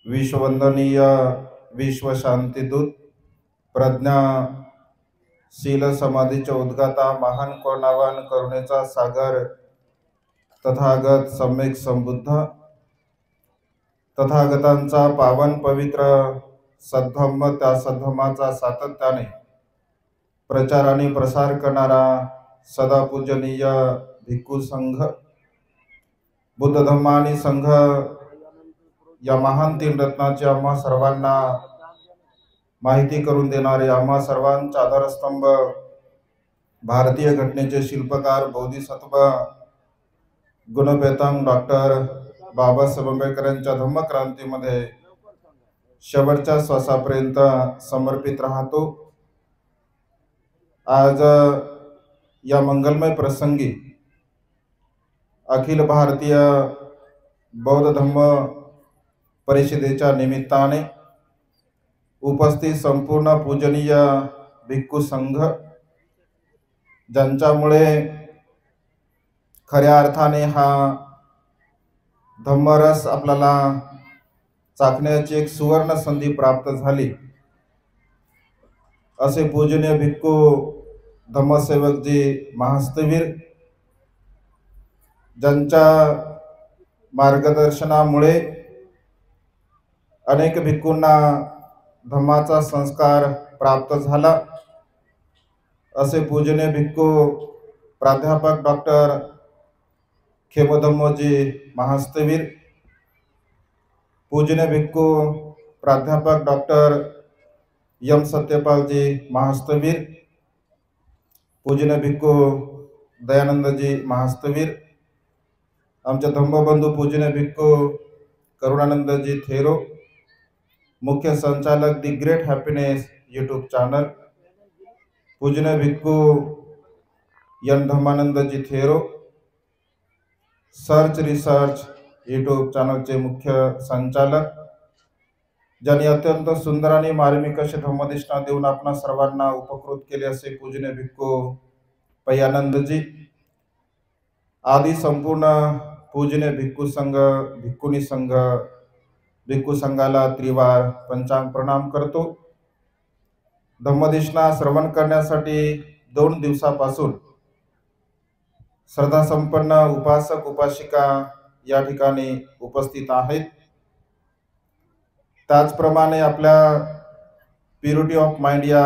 विश्ववंदनीय विश्वशांतीदूत प्रज्ञाशील समाधीचे उद्गाता महान करुणावान करुणेचा सागर तथागत सम्यक संबुद्ध तथागतांचा पावन पवित्र सद्धम्म त्या सद्धम्माचा सातत्याने प्रचार आणि प्रसार करणारा सदा पूजनीय भिक्खू संघ बुद्ध धम्म आणि संघ या महान तीन रत्नाची आम्हा सर्वांना माहिती करून देणारे आम्हा सर्वांचा आधारस्तंभ भारतीय घटनेचे शिल्पकार बोधिसत्व गुणपेतम डॉक्टर बाबासाहेब आंबेडकरांच्या धम्मक्रांतीमध्ये शेवटच्या श्वासापर्यंत समर्पित राहतो। आज या मंगलमय प्रसंगी अखिल भारतीय बौद्ध धम्म परिषदेच्या निमित्ताने उपस्थित संपूर्ण पूजनीय भिक्खू संघ ज्यांच्यामुळे खऱ्या अर्थाने हा धम्मरस आपल्याला चाखण्याची एक सुवर्ण संधी प्राप्त झाली असे पूजनीय भिक्खू धम्मसेवकजी महास्तवीर ज्यांच्या मार्गदर्शनामुळे अनेक भिक्खूंना धम्माचा संस्कार प्राप्त झाला असे पूजनीय भिक्खू प्राध्यापक डॉक्टर खेमधम्मोजी महास्तवीर, पूजनीय भिक्खू प्राध्यापक डॉक्टर यम सत्यपालजी महास्तवीर, पूजनीय भिक्खू दयानंदजी महास्तवीर, आमचे धम्मबंधू पूजनीय भिक्खू करुणानंदजी थेरो, मुख्य संचालक the great happiness YouTube channel, पूजनीय भिक्खू यन Dhammanandji Thero, search research YouTube चॅनलचे मुख्य संचालक, ज्यांनी अत्यंत सुंदर आणि मार्मिक असे धम्मदेशना देऊन आपणा सर्वांना उपकृत केले असे पूजनीय भिक्खू पयानंदजी आदी संपूर्ण पूजनीय भिक्खू संघ भिक्खुनी संघ भिक्खू संघाला त्रिवार पंचांग प्रणाम करतो। धम्मदेशना श्रवण करण्यासाठी 2 दिवसापासून श्रद्धा संपन्न उपासक उपासिका या ठिकाणी उपस्थित आहेत। त्याचप्रमाणे आपल्या प्युरिटी ऑफ माइंड या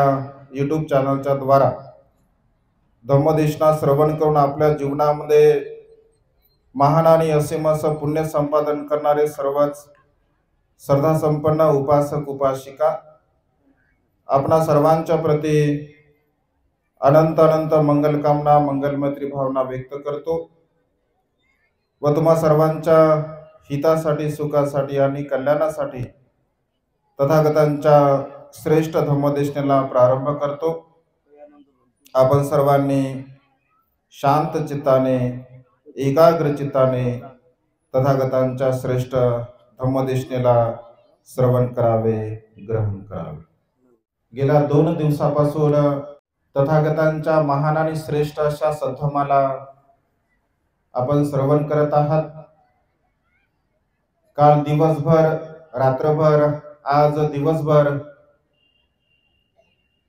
यूट्यूब चॅनलच्या द्वारा धम्मदेशना श्रवण करून आपल्या जीवनामध्ये महान आणि असीम असं पुण्य संपादन करणारे सर्वच श्रद्धा संपन्न उपासक उपासिका आपणा सर्वांच्या प्रती अनंत अनंत मंगलकामना मंगलमैत्री भावना व्यक्त करतो व तुम्हा सर्वांच्या हितासाठी सुखासाठी आणि कल्याणासाठी तथागतांच्या श्रेष्ठ धम्मदेशनेला प्रारंभ करतो। आपण सर्वांनी शांत चित्ताने एकाग्र चित्ताने तथागतांच्या श्रेष्ठ धम्मदेशनेला श्रवण करावे ग्रहण करावे। गेल्या 2 दिवसापासून तथागतांच्या महान आणि श्रेष्ठ अशा सद्धम्माला आपण श्रवण करत आहात। काल दिवसभर रात्रभर आज दिवसभर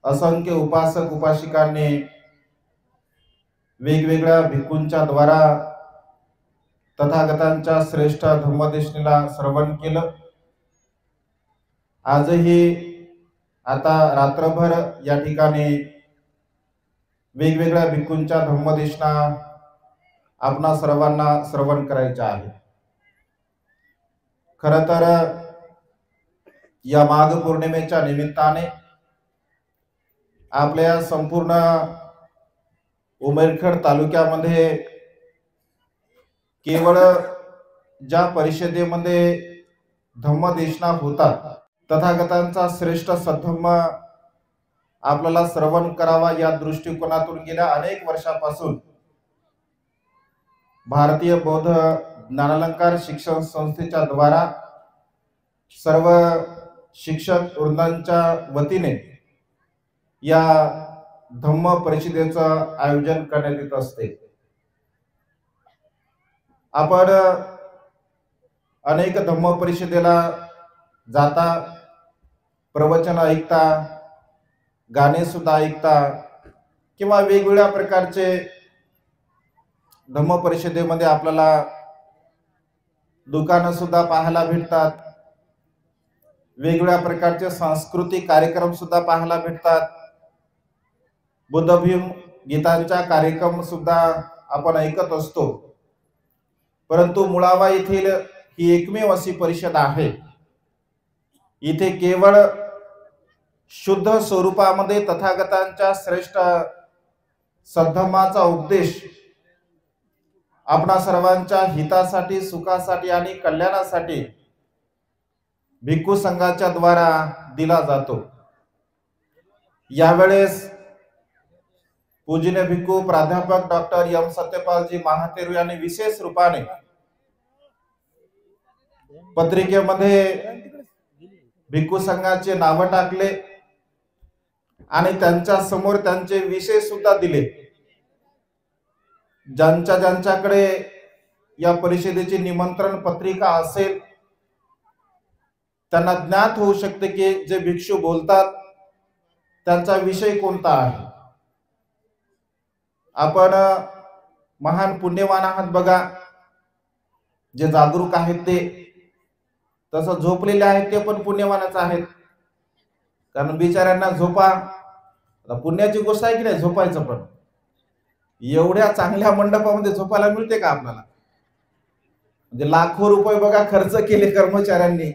असंख्य उपासक उपासिकांनी वेगवेगळ्या भिक्खूंच्या द्वारा तथागतांच्या श्रेष्ठ धम्मदेशनेला श्रवण केलं। आजही आता रात्रभर या ठिकाणी वेगवेगळ्या भिक्खूंच्या धम्मदेशना आपणा सर्वांना श्रवण करायच्या आहे। खरं तर या माघ पौर्णिमेच्या निमित्ताने आपल्या संपूर्ण उमरखेड तालुक्यामध्ये केवळ ज्या परिषदेमध्ये धम्मदेशना होतात तथागतांचा श्रेष्ठ सद्धम्म आपल्याला श्रवण करावा या दृष्टिकोनातून गेल्या अनेक वर्षापासून भारतीय बौद्ध ज्ञानालंकार शिक्षण संस्थेच्या द्वारा सर्व शिक्षक वृंदांच्या वतीने या धम्म परिषदेचं आयोजन करण्यात येत असते। आपण अनेक धम्म परिषदेला जाता प्रवचन ऐकता, गाणे सुद्धा ऐकता किंवा वेगवेगळ्या प्रकारचे धम्म परिषदेमध्ये आपल्याला दुकानं सुद्धा पाहायला भेटतात, वेगवेगळ्या प्रकारचे सांस्कृतिक कार्यक्रम सुद्धा पाहायला भेटतात, बुद्धभीम गीतांच्या कार्यक्रम सुद्धा आपण ऐकत असतो. परंतु मुळावा येथील ही एकमेव अशी परिषद आहे, इथे केवळ शुद्ध स्वरूपामध्ये तथागतांच्या श्रेष्ठ सद्धम्माचा उपदेश आपणा सर्वांच्या हितासाठी, सुखासाठी आणि कल्याणासाठी भिक्खू संघाच्या द्वारा दिला जातो. यावेळेस पूजनीय भिक्खू प्राध्यापक डॉक्टर एम सत्यपालजी महातेरू यांनी विशेष रूपाने पत्रिकेमध्ये भिक्खू संघाचे नाव टाकले आणि त्यांच्या समोर त्यांचे विषय सुद्धा दिले. ज्यांच्याकडे या परिषदेची निमंत्रण पत्रिका असेल त्यांना ज्ञात होऊ शकते की जे भिक्षू बोलतात त्यांचा विषय कोणता आहे. आपण महान पुण्यवान आहात बघा, जे जागरूक आहेत ते, तसं झोपलेले आहेत ते पण पुण्यवानच आहेत. कारण बिचाऱ्यांना झोपा, पुण्याची गोष्ट आहे की नाही झोपायचं, पण एवढ्या चांगल्या मंडपामध्ये झोपायला मिळते का आपल्याला? म्हणजे लाखो रुपये बघा खर्च केले कर्मचाऱ्यांनी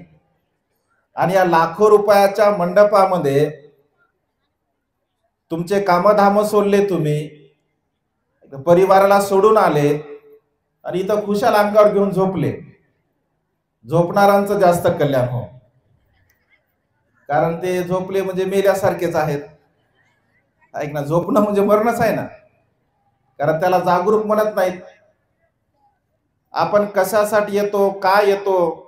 आणि या लाखो रुपयाच्या मंडपामध्ये तुमचे कामधाम सोडले, तुम्ही परिवाराला सोडून आले आणि इथं खुशाल अंगावर घेऊन झोपले. झोपणाऱ्यांचं जास्त कल्याण हो, कारण ते झोपले म्हणजे मेल्यासारखेच आहेत. ऐक ना, झोपणं म्हणजे मरणच आहे ना, कारण त्याला जागरूक म्हणत नाहीत. आपण कशासाठी येतो, काय येतो,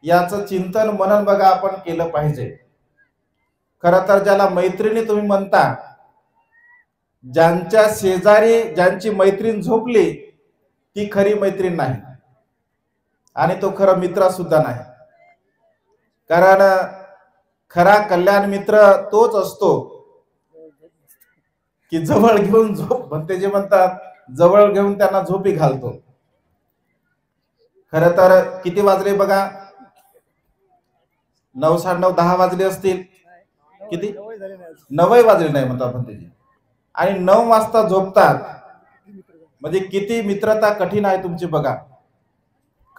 याचं चिंतन मनन बघा आपण केलं पाहिजे. खरं तर ज्याला मैत्रिणी तुम्ही म्हणता, ज्यांच्या शेजारी ज्यांची मैत्रीण झोपली ती खरी मैत्रीण नाही आणि तो खरा मित्र सुद्धा नाही. कारण खरा कल्याण मित्र तोच असतो की जवळ घेऊन झोप म्हणते, जे म्हणतात जवळ घेऊन त्यांना झोपी घालतो. खरं तर किती वाजले बघा, 9, 9:30, 10 वाजले असतील. किती? 9 वाजले नाही म्हणतो आपण त्याची, आणि 9 वाजता झोपतात म्हणजे किती मित्रता कठीण आहे तुमची बघा.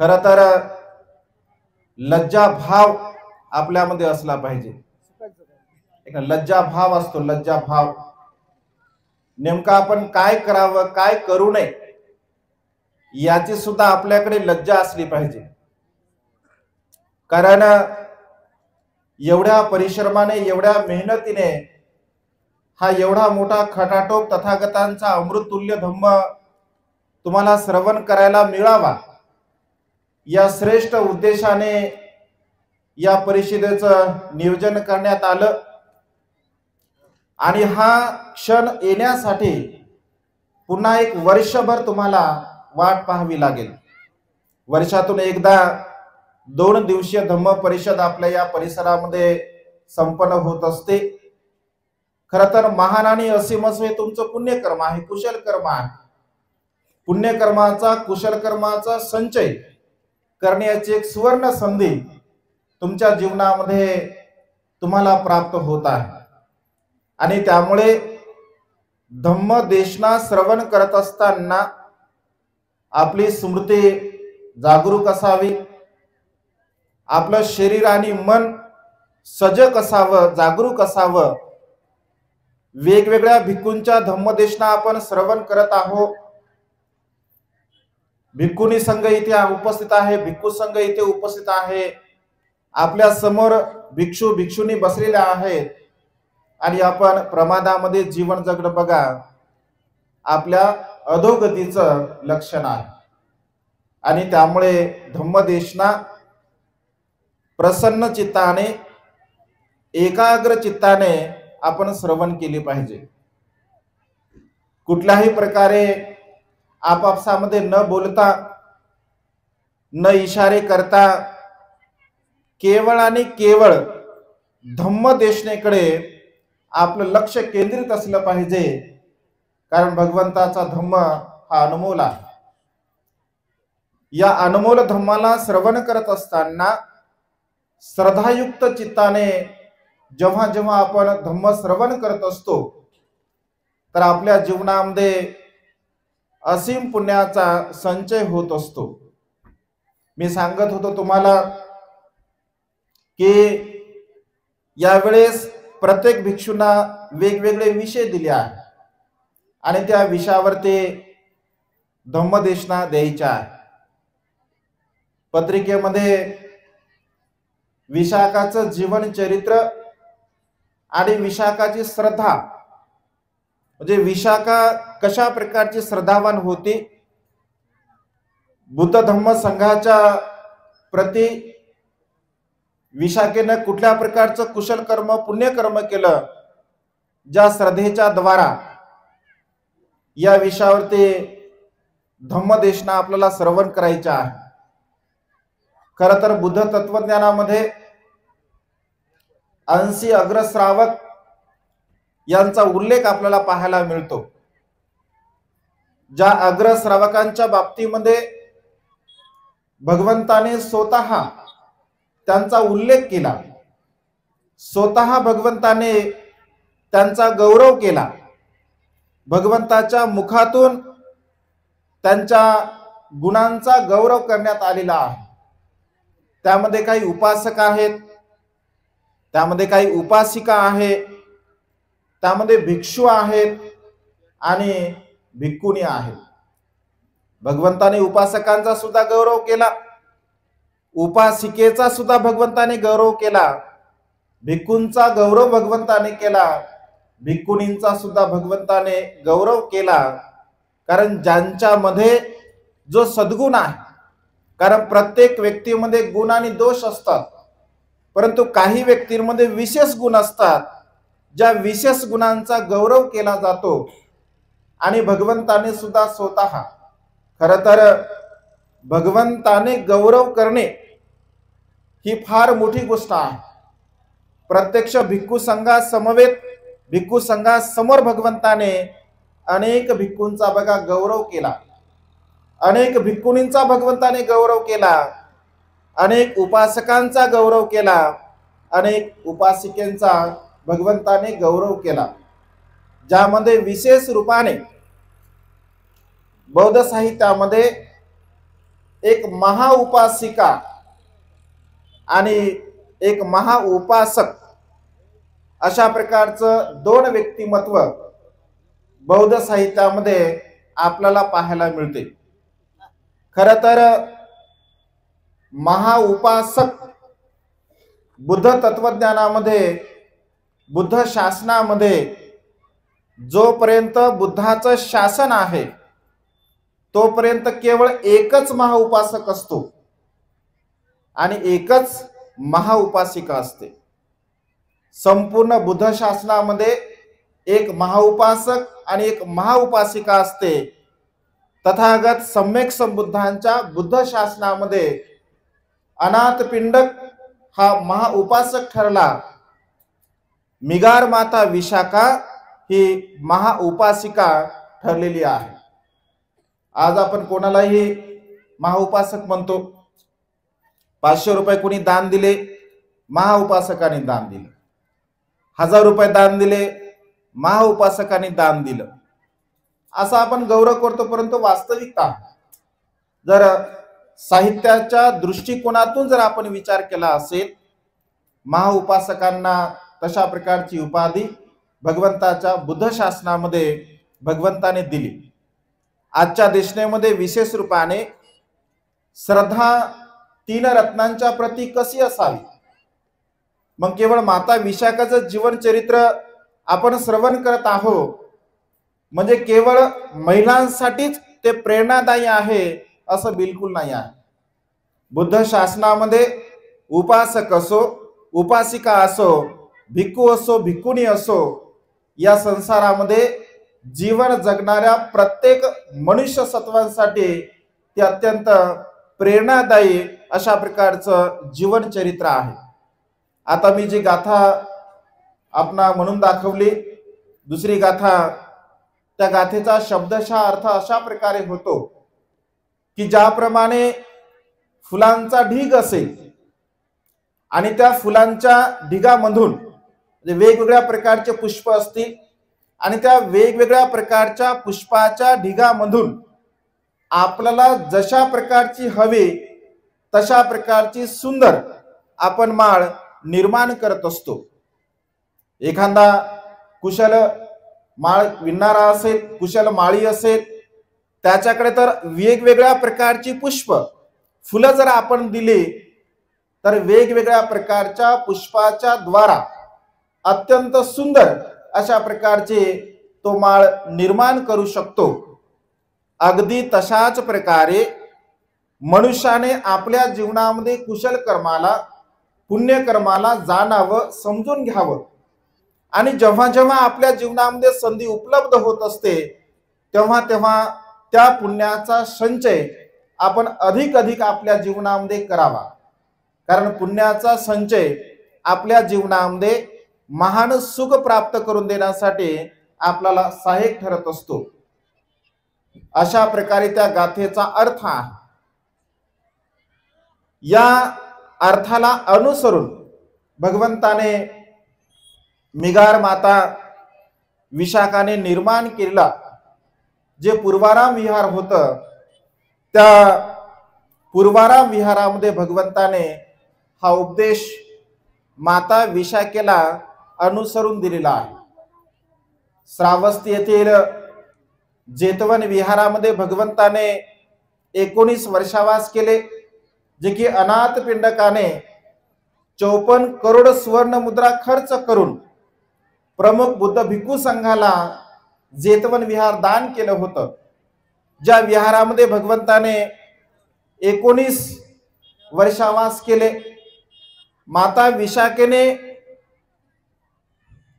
खरं तर लज्जा भाव आपल्यामध्ये असला पाहिजे. लज्जा भाव असतो, लज्जा भाव. नेमका आपण काय करावं, काय करू नये, याची सुद्धा आपल्याकडे लज्जा असली पाहिजे. कारण एवढ्या परिश्रमाने, एवढ्या मेहनतीने हा एवढा मोठा खटाटोप तथागतांचा अमृततुल्य धम्म तुम्हाला श्रवण करायला मिळावा, या श्रेष्ठ उद्देशाने या परिषदेचं नियोजन करण्यात आलं. आणि हा क्षण येण्यासाठी पुन्हा एक वर्षभर तुम्हाला वाट पाहावी लागेल. वर्षातून एकदा 2 दिवसीय धम्म परिषद आपल्या या परिसरामध्ये संपन्न होत असते. खरं तर महान आणि असीम असं हे तुमचं पुण्यकर्म आहे, कुशल कर्म आहे. पुण्यकर्माचा, कुशल कर्माचा संचय करण्याची एक सुवर्ण संधी तुमच्या जीवनामध्ये तुम्हाला प्राप्त होत आहे. आणि त्यामुळे धम्म देशना श्रवण करत असताना आपली स्मृती जागरूक असावी, आपलं शरीर आणि मन सजग असावं, जागरूक असावं. वेगवेगळ्या भिक्खूंच्या धम्मदेशना आपण श्रवण करत आहोत. भिक्खुनी संघ इथे उपस्थित आहे, भिक्खू संघ इथे उपस्थित आहे. आपल्या समोर भिक्षू भिक्षुनी बसलेल्या आहेत आणि आपण प्रमादामध्ये जीवन जगणं बघा आपल्या अधोगतीचं लक्षण आहे. आणि त्यामुळे धम्मदेशना प्रसन्न चित्ताने, एकाग्र चित्ताने आपण श्रवण केले पाहिजे. कुठल्याही प्रकारे आपापसामध्ये न बोलता, न इशारे करता केवळ आणि केवळ धम्मदेशनेकडे आपलं लक्ष केंद्रित असलं पाहिजे, कारण भगवंताचा धम्म हा अनमोल आहे. या अनमोल धम्माला श्रवण करत असताना श्रद्धायुक्त चित्ताने जेव्हा जेव्हा आपण धम्म श्रवण करत असतो, तर आपल्या जीवनामध्ये असीम पुण्याचा संचय होत असतो. मी सांगत होतो तुम्हाला की यावेळेस प्रत्येक भिक्षूंना वेगवेगळे विषय दिले आहेत आणि त्या विषयावरती धम्मदेशना द्यायच्या आहे. पत्रिकेमध्ये विशाखाचं जीवन चरित्र आणि विशाखाची श्रद्धा, म्हणजे विशाखा कशा प्रकारची श्रद्धावान होती, बुद्ध धम्म संघाच्या प्रति विशाखेनं कुठल्या प्रकारचं कुशल कर्म पुण्यकर्म केलं, ज्या श्रद्धेच्या द्वारा या विषयावरती धम्मदेशना आपल्याला श्रवण करायचा आहे. खर तर बुद्ध तत्वज्ञानामध्ये अंशी अग्रश्रावक यांचा उल्लेख आपल्याला पाहायला मिळतो. ज्या अग्रश्रावकांच्या बाबतीमध्ये भगवंताने स्वतः त्यांचा उल्लेख केला, स्वतः भगवंताने त्यांचा गौरव केला, भगवंताच्या मुखातून त्यांच्या गुणांचा गौरव करण्यात आलेला आहे. त्यामध्ये काही उपासक आहेत, त्यामध्ये काही उपासिका आहेत, त्यामध्ये भिक्षू आहेत आणि भिक्खुनी आहेत. भगवंताने उपासकांचा सुद्धा गौरव केला, उपासिकेचा सुद्धा भगवंताने गौरव केला, भिक्खूंचा गौरव भगवंताने केला, भिक्खुनींचा सुद्धा भगवंताने गौरव केला. कारण ज्यांच्यामध्ये जो सद्गुण आहे, कारण प्रत्येक व्यक्तीमध्ये गुण आणि दोष असतात, परंतु काही व्यक्तींमध्ये विशेष गुण असतात, ज्या विशेष गुणांचा गौरव केला जातो. आणि भगवंताने सुद्धा स्वतः, खर तर भगवंताने गौरव करणे ही फार मोठी गोष्ट आहे. प्रत्यक्ष भिक्खू संघा समवेत भिक्खू संघासमोर भगवंताने अनेक भिक्खूंचा बघा गौरव केला, अनेक भिक्खुनींचा भगवंताने गौरव केला, अनेक उपासकांचा गौरव केला, अनेक उपासिकेंचा भगवंताने गौरव केला. ज्यामध्ये विशेष रूपाने बौद्ध साहित्यामध्ये एक महाउपासिका आणि एक महाउपासक अशा प्रकारचं दोन व्यक्तिमत्व बौद्ध साहित्यामध्ये आपल्याला पाहायला मिळते. खर तर महाउपासक बुद्ध तत्वज्ञानामध्ये, बुद्ध शासनामध्ये जोपर्यंत बुद्धाचं शासन आहे तोपर्यंत केवळ एकच महाउपासक असतो आणि एकच महाउपासिका असते. संपूर्ण बुद्ध शासनामध्ये एक महाउपासक आणि एक महाउपासिका असते. तथागत सम्यक संबुद्धांच्या बुद्ध शासनामध्ये अनाथपिंडक हा महाउपासक ठरला, मिगार माता विशाखा ही महाउपासिका ठरलेली आहे. आज आपण कोणालाही महाउपासक म्हणतो. 500 रुपये कोणी दान दिले, महाउपासकाने दान दिलं. 1000 रुपये दान दिले, महाउपासकाने दान दिलं. असा आपण गौरव करतो, परंतु वास्तविकता जर साहित्याच्या दृष्टिकोनातून जर आपण विचार केला असेल, महाउपासकांना तशा प्रकारची उपाधी भगवंताच्या बुद्ध शासनामध्ये भगवंताने दिली. आजच्या देशनेमध्ये विशेष रूपाने श्रद्धा 3 रत्नांच्या प्रती कशी असावी. मग केवळ माता विशाखाचं जीवन चरित्र आपण श्रवण करत आहोत म्हणजे केवळ महिलांसाठीच ते प्रेरणादायी आहे असं बिलकुल नाही आहे. बुद्ध शासनामध्ये उपासक असो, उपासिका असो, भिक्खू असो, भिक्खुनी असो, या संसारामध्ये जीवन जगणाऱ्या प्रत्येक मनुष्य सत्वांसाठी ते अत्यंत प्रेरणादायी अशा प्रकारचं जीवनचरित्र आहे। आता मी जी गाथा आपणा म्हणून दाखवली, दुसरी गाथा, त्या गाथेचा शब्दशः अर्थ अशा प्रकारे होतो की ज्याप्रमाणे फुलांचा ढीग असेल आणि त्या फुलांच्या ढिगामधून वेगवेगळ्या प्रकारचे पुष्प असतील आणि त्या वेगवेगळ्या प्रकारच्या पुष्पाच्या ढिगामधून आपल्याला जशा प्रकारची हवी तशा प्रकारची सुंदर आपण माळ निर्माण करत असतो। एखादा कुशल माळ विणणारा असेल, कुशल माळी असेल, त्याच्याकडे तर वेगवेगळ्या प्रकारची पुष्प फुलं जर आपण दिली तर वेगवेगळ्या प्रकारच्या पुष्पाच्या द्वारा अत्यंत सुंदर अशा प्रकारचे तो माळ निर्माण करू शकतो। अगदी तशाच प्रकारे मनुष्याने आपल्या जीवनामध्ये कुशल कर्माला, पुण्यकर्माला जाणावं, समजून घ्यावं आणि जेव्हा जेव्हा आपल्या जीवनामध्ये संधी उपलब्ध होत असते तेव्हा तेव्हा त्या पुण्याचा संचय आपण अधिक अधिक आपल्या जीवनामध्ये करावा, कारण पुण्याचा संचय आपल्या जीवनामध्ये महान सुख प्राप्त करून देण्यासाठी आपल्याला सहाय्यक ठरत असतो। अशा प्रकारे त्या गाथेचा अर्थ आहे। या अर्थाला अनुसरून भगवंताने मिगार माता विशाखाने निर्माण केलेला जे पूर्वाराम विहार होतं, त्या पूर्वाराम विहारामध्ये भगवंताने हा उपदेश माता विशाखेला अनुसरून दिलेला आहे। श्रावस्ती येथील जेतवन विहारामध्ये भगवंताने 19 वर्षावास केले, जे की अनाथ पिंडकाने 54 करोड सुवर्ण मुद्रा खर्च करून प्रमुख बुद्ध भिक्खू संघाला जेतवन विहार दान केलं होतं। ज्या विहारामध्ये भगवंताने 19 वर्षावास केले, माता विशाखेने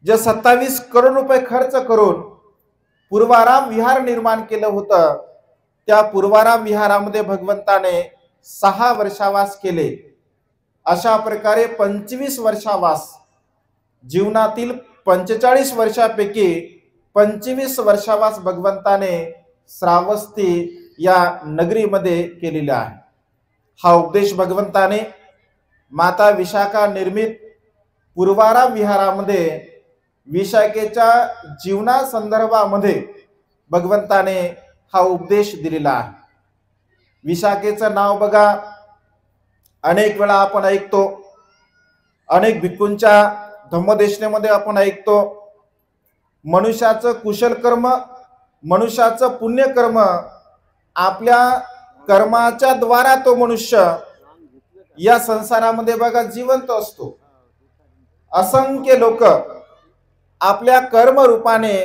जे 27 करोड रुपये खर्च करून पूर्वाराम विहार निर्माण केलं होतं, त्या पूर्वाराम विहारामध्ये भगवंताने 6 वर्षावास केले। अशा प्रकारे 25 वर्षावास, जीवनातील 45 वर्षापैकी 25 वर्षावास भगवंताने श्रावस्ती या नगरीमध्ये केलेला आहे। हा उपदेश भगवंताने माता विशाखा निर्मित पूर्वाराम विहारामध्ये विशाखेच्या जीवना संदर्भामध्ये भगवंताने हा उपदेश दिलेला आहे। विशाखेचं नाव बघा, अनेक वेळा आपण ऐकतो, अनेक भिक्खूंच्या धम्मदेशनेमध्ये आपण ऐकतो, मनुष्याचं कुशल कर्म, मनुष्याचं पुण्यकर्म, आपल्या कर्माच्या द्वारा तो मनुष्य या संसारामध्ये बघा जिवंत असतो। असंख्य लोक आपल्या कर्म रूपाने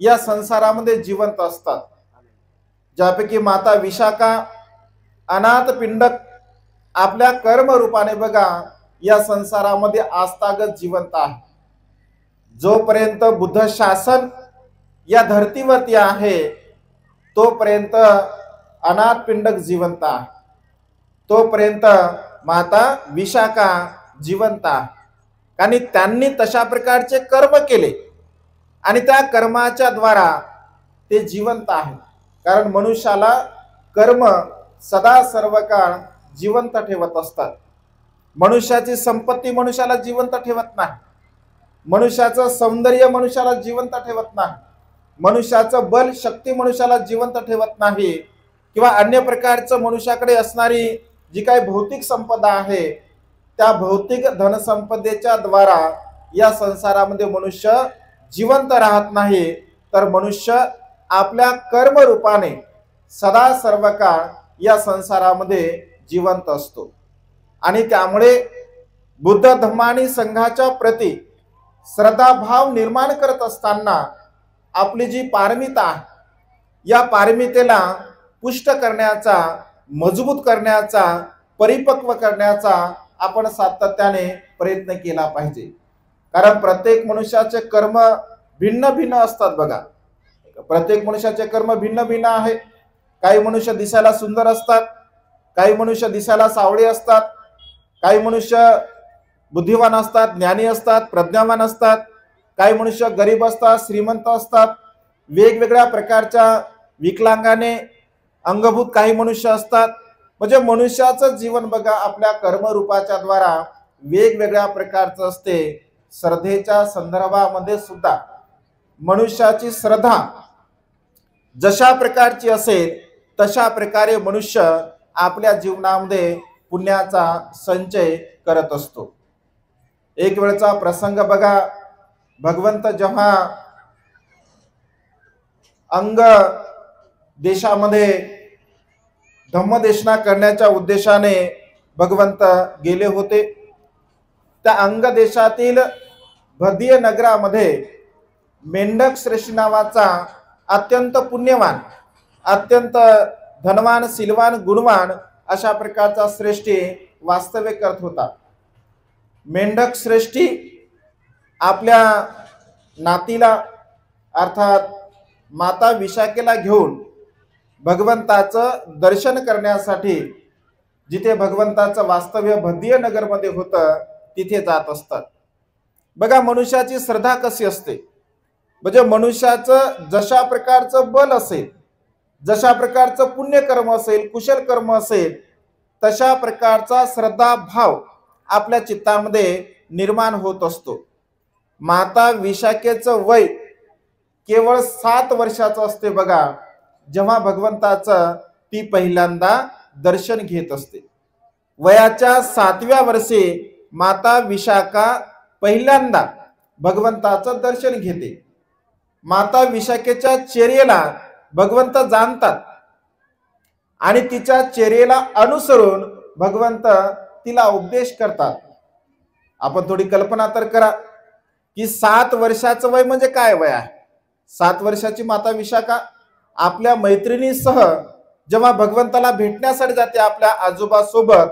या संसारामध्ये जिवंत असतात, ज्यापैकी माता विशाखा अनाथ पिंडक आपल्या कर्म रूपाने बघा या संसारामध्ये आस्थागत जिवंत आहे। जोपर्यंत बुद्ध शासन या धर्तीवरती आहे तोपर्यंत अनाथ पिंडक जिवंत आहे, तोपर्यंत माता विशाखा जिवंत आहे। आणि त्यांनी तशा प्रकारचे कर्म केले आणि त्या कर्माच्या द्वारा ते जिवंत आहेत, कारण मनुष्याला कर्म सदा सर्व काळ जिवंत ठेवत असतात। मनुष्याची संपत्ती मनुष्याला जिवंत ठेवत नाही, मनुष्याचं सौंदर्य मनुष्याला जिवंत ठेवत नाही, मनुष्याचं बल शक्ती मनुष्याला जिवंत ठेवत नाही, किंवा अन्य प्रकारचं मनुष्याकडे असणारी जी काही भौतिक संपदा आहे त्या भौतिक धनसंपदेच्या द्वारा या संसारामध्ये मनुष्य जिवंत राहत नाही, तर मनुष्य आपल्या कर्म रूपाने सदा सर्व काळ या संसारामध्ये जिवंत असतो। आणि त्यामुळे बुद्ध धम्म आणि संघाच्या प्रती श्रद्धाभाव निर्माण करत असताना आपली जी पारमिता आहे, या पारमितेला पुष्ट करण्याचा, मजबूत करण्याचा, परिपक्व करण्याचा आपण सातत्याने प्रयत्न केला पाहिजे। कारण प्रत्येक मनुष्याचे कर्म भिन्न भिन्न असतात बघा, प्रत्येक मनुष्याचे कर्म भिन्न भिन्न आहे। काही मनुष्य दिसायला सुंदर असतात, काही मनुष्य दिसायला सावळे असतात, काही मनुष्य बुद्धिवान असतात, ज्ञानी असतात, प्रज्ञावान असतात, काही मनुष्य गरीब असतात, श्रीमंत असतात, वेगवेगळ्या प्रकारच्या विकलांगाने अंगभूत काही मनुष्य असतात. म्हणजे मनुष्याचं जीवन बघा आपल्या कर्मरूपाच्या द्वारा वेगवेगळ्या प्रकारचं असते. श्रद्धेच्या संदर्भामध्ये सुद्धा मनुष्याची श्रद्धा जशा प्रकारची असेल तशा प्रकारे मनुष्य आपल्या जीवनामध्ये पुण्याचा संचय करत असतो. एक वेळचा प्रसंग बघा, भगवंत जेव्हा अंग देशामध्ये धम्मदेशना करण्याच्या उद्देशाने भगवंत गेले होते. त्या अंग देशातील भदीय नगरामध्ये मेंढक श्रेष्ठी नावाचा अत्यंत पुण्यवान, अत्यंत धनवान, शीलवान, गुणवान अशा प्रकारचा श्रेष्ठी वास्तव्य करत होता. मेंढक श्रेष्ठी आपल्या नातीला अर्थात माता विशाखेला घेऊन भगवंताचं दर्शन करण्यासाठी जिथे भगवंताचं वास्तव्य भदीय नगरमध्ये होतं तिथे जात असतात. बघा मनुष्याची श्रद्धा कशी असते. म्हणजे मनुष्याचं जशा प्रकारचं बल असेल, जशा प्रकारचं पुण्यकर्म असेल, कुशल कर्म असेल, तशा प्रकारचा श्रद्धा भाव आपल्या चित्तामध्ये निर्माण होत असतो. माता विशाखेचं वय केवळ 7 वर्षाचं असते बघा, जेव्हा भगवंताचं ती पहिल्यांदा दर्शन घेत असते. वयाच्या 7व्या वर्षी माता विशाखा पहिल्यांदा भगवंताचं दर्शन घेते. माता विशाखेच्या चेहऱ्याला भगवंत जाणतात आणि तिच्या चेहऱ्याला अनुसरून भगवंत तिला उपदेश करतात. आपण थोडी कल्पना तर करा की 7 वर्षाचं वय म्हणजे काय वय आहे. 7 वर्षाची माता विशाखा आपल्या मैत्रिणीसह जेव्हा भगवंताला भेटण्यासाठी जाते आपल्या आजोबासोबत,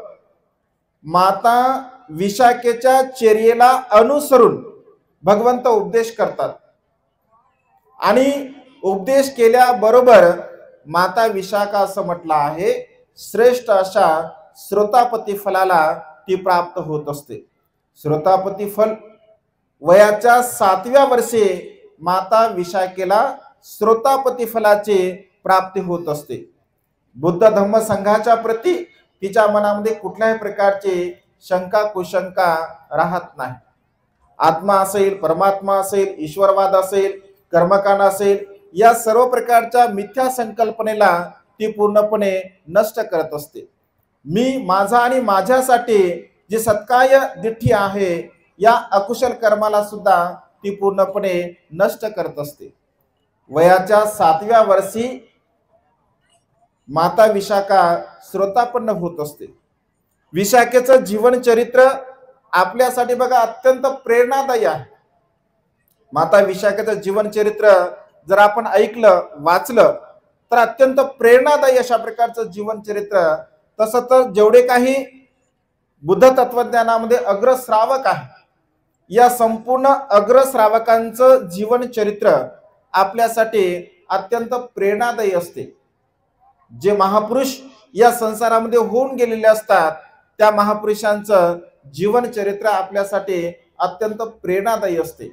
माता विशाखेच्या चेहऱ्याला अनुसरून भगवंत उपदेश करतात आणि उपदेश केल्याबरोबर माता विशाखा असं म्हटलं आहे, श्रेष्ठ अशा श्रोतापती फलाला ती प्राप्त होत असते. श्रोतापती फल वयाच्या 7व्या वर्षी माता विशाखेला श्रोतापती फलाची प्राप्ती होत असते. बुद्ध धम्म संघाच्या प्रती तिच्या मनामध्ये कुठल्याही प्रकारची शंका कुशंका राहत नाही. आत्मा असेल, परमात्मा असेल, ईश्वरवाद असेल, कर्मकांड असेल, या सर्व प्रकारच्या मिथ्या संकल्पनेला ती पूर्णपणे नष्ट करत असते. मी, माझा आणि माझ्यासाठी जी सत्काय दिठ्ठी आहे या अकुशल कर्माला सुद्धा ती पूर्णपणे नष्ट करत असते. वयाच्या 7व्या वर्षी माता विशाखा श्रोतापन्न होत असते. विशाखेचं जीवन चरित्र आपल्यासाठी बघा अत्यंत प्रेरणादायी आहे. माता विशाखेचं जीवन चरित्र जर आपण ऐकलं, वाचलं तर अत्यंत प्रेरणादायी अशा प्रकारचं जीवन चरित्र. तसं तर जेवढे काही बुद्ध तत्वज्ञानामध्ये अग्रश्रावक आहे, या संपूर्ण अग्रश्रावकांचं जीवन चरित्र आपल्यासाठी अत्यंत प्रेरणादायी असते. जे महापुरुष या संसारामध्ये होऊन गेलेले असतात त्या महापुरुषांचं जीवन चरित्र आपल्यासाठी अत्यंत प्रेरणादायी असते.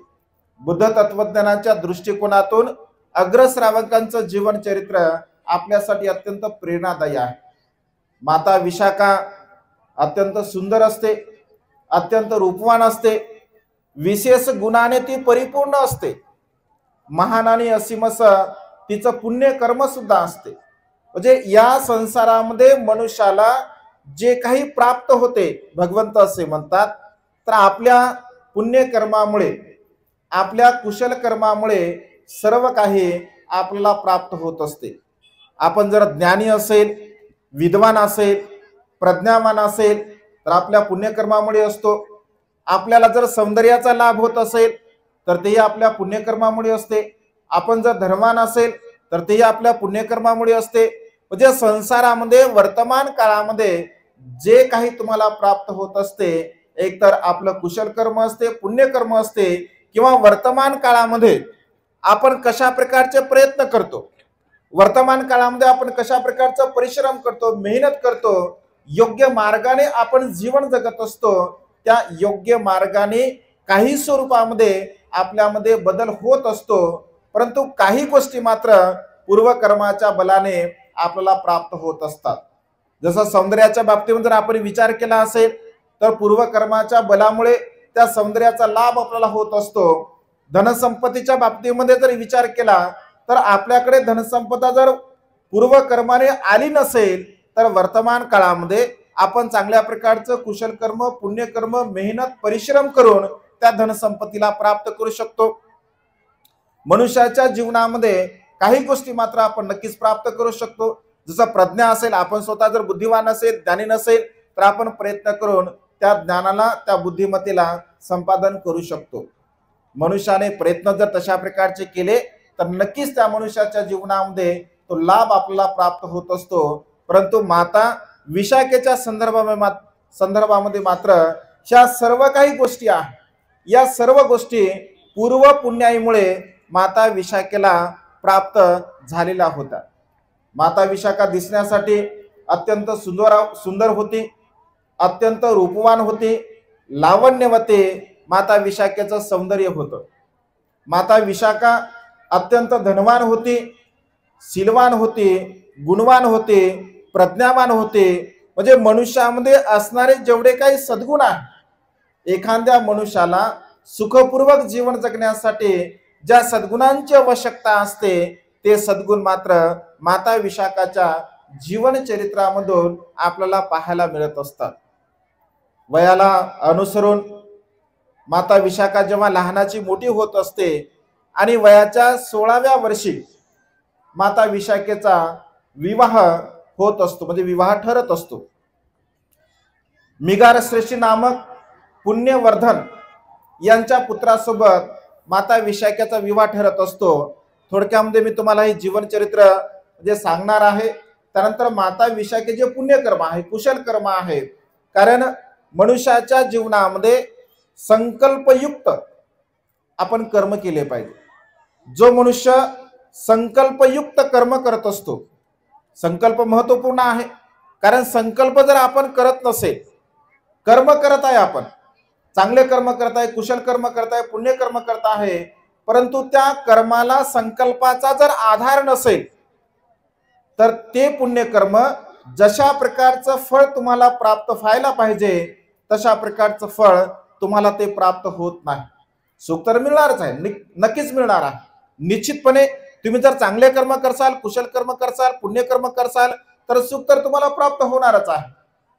बुद्ध तत्वज्ञानाच्या दृष्टिकोनातून अग्रश्रावकांचं जीवन चरित्र आपल्यासाठी अत्यंत प्रेरणादायी आहे. माता विशाखा अत्यंत सुंदर असते, अत्यंत रूपवान असते, विशेष गुणाने ती परिपूर्ण असते. महान आणि असीमस तिचं पुण्य कर्म सुद्धा असते. म्हणजे या संसारामध्ये मनुष्याला जे काही प्राप्त होते भगवंत असे म्हणतात, तर आपल्या पुण्यकर्मामुळे, आपल्या कुशल कर्मामुळे सर्व काही आपल्याला प्राप्त होत असते. आपण जर ज्ञानी असेल, विद्वान असेल, प्रज्ञावान असेल तर आपल्या पुण्यकर्मामुळे असतो. आपल्याला जर सौंदर्याचा लाभ होत असेल तर तेही आपल्या पुण्यकर्मामुळे असते. आपण जर धर्मवान असेल तर तेही आपल्या पुण्यकर्मामुळे असते. म्हणजे संसारामध्ये वर्तमान काळामध्ये जे काही तुम्हाला प्राप्त होत असते, एकतर आपलं कुशल कर्म असते, पुण्यकर्म असते, किंवा वर्तमान काळामध्ये आपण कशा प्रकारचे प्रयत्न करतो, वर्तमान काळामध्ये आपण कशा प्रकारचा परिश्रम करतो, मेहनत करतो, योग्य मार्गाने आपण जीवन जगत असतो, त्या योग्य मार्गाने काही स्वरूपामध्ये आपल्यामध्ये बदल होत असतो, परंतु काही गोष्टी मात्र पूर्वकर्माच्या बलाने आपल्याला प्राप्त होत असतात. जसं सौंदर्याच्या बाबतीमध्ये जर आपण विचार केला असेल तर पूर्वकर्माच्या बलामुळे त्या सौंदर्याचा लाभ आपल्याला होत असतो. धनसंपत्तीच्या बाबतीमध्ये जर विचार केला तर आपल्याकडे धनसंपदा जर पूर्वकर्माने आली नसेल तर वर्तमान काळामध्ये आपण चांगल्या प्रकारचं कुशल कर्म, पुण्यकर्म, मेहनत, परिश्रम करून त्या धनसंपत्तीला प्राप्त करू शकतो. मनुष्याच्या जीवनामध्ये काही गोष्टी मात्र आपण नक्कीच प्राप्त करू शकतो. जसं प्रज्ञा असेल, आपण स्वतः जर बुद्धिवान असेल, ज्ञानी नसेल तर आपण प्रयत्न करून त्या ज्ञानाला, त्या बुद्धिमत्तेला संपादन करू शकतो. मनुष्याने प्रयत्न जर तशा प्रकारचे केले तर नक्कीच त्या मनुष्याच्या जीवनामध्ये तो लाभ आपल्याला प्राप्त होत असतो. परंतु माता विशाखेच्या संदर्भामध्ये मात्र ह्या सर्व काही गोष्टी आहेत, या सर्व गोष्टी पूर्व पुण्याईमुळे माता विशाखेला प्राप्त झालेला होता. माता विशाखा दिसण्यासाठी अत्यंत सुंदर होती, अत्यंत रूपवान होती, लावण्यवती माता विशाखेचं सौंदर्य होतं. माता विशाखा अत्यंत धनवान होती, शीलवान होती, गुणवान होते, प्रज्ञावान होते. म्हणजे मनुष्यामध्ये असणारे जेवढे काही सद्गुण आहेत, एखाद्या मनुष्याला सुखपूर्वक जीवन जगण्यासाठी ज्या सद्गुणांची आवश्यकता असते ते सद्गुण मात्र माता विशाखाच्या जीवन चरित्रामधून आपल्याला पाहायला मिळत असतात. वयाला अनुसरून माता विशाखा जेव्हा लहानाची मोठी होत असते आणि वयाच्या 16व्या वर्षी माता विशाखेचा विवाह होत असतो, म्हणजे विवाह ठरत असतो. मिगारश्रेष्ठी नामक पुण्यवर्धन यांच्या पुत्रासोबत माता विशाखेचा विवाह ठरत असतो. थोडक्यामध्ये मी तुम्हाला हे जीवनचरित्र जे सांगणार आहे. त्यानंतर माता विशाखे जे पुण्यकर्म आहे, कुशल कर्म आहे, कारण मनुष्याच्या जीवनामध्ये संकल्पयुक्त आपण कर्म केले पाहिजे. जो मनुष्य संकल्पयुक्त कर्म करत असतो, संकल्प महत्वपूर्ण आहे, कारण संकल्प जर आपण करत नसेल, कर्म करत आहे, आपण चांगले कर्म करत आहे, कुशल कर्म करत आहे, पुण्यकर्म करत आहे, परंतु त्या कर्माला संकल्पाचा जर आधार नसेल तर ते पुण्यकर्म जशा प्रकारचं फळ तुम्हाला प्राप्त व्हायला पाहिजे तशा प्रकारचं फळ तुम्हाला ते प्राप्त होत नाही. सुख तर मिळणारच आहे, नक्कीच मिळणार आहे. निश्चितपणे तुम्ही जर चांगले कर्म करसाल, कुशल कर्म करसाल, पुण्यकर्म करसाल तर सुख तर तुम्हाला प्राप्त होणारच आहे.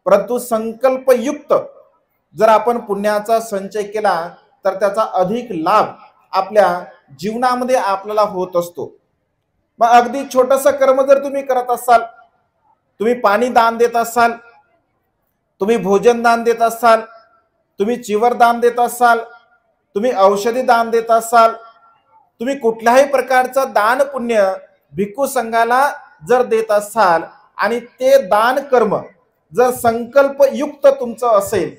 परंतु संकल्पयुक्त जर आपण पुण्याचा संचय केला तर त्याचा अधिक लाभ आपल्या जीवनामध्ये आपल्याला होत असतो. मग अगदी छोटंसं कर्म जर तुम्ही करत असाल, तुम्ही पाणी दान देत असाल, तुम्ही भोजन दान देत असाल, तुम्ही चिवर दान देत असाल, तुम्ही औषधी दान देत असाल, तुम्ही कुठल्याही प्रकारचं दान पुण्य भिक्खू संघाला जर देत असाल आणि ते दान कर्म जर संकल्पयुक्त तुमचं असेल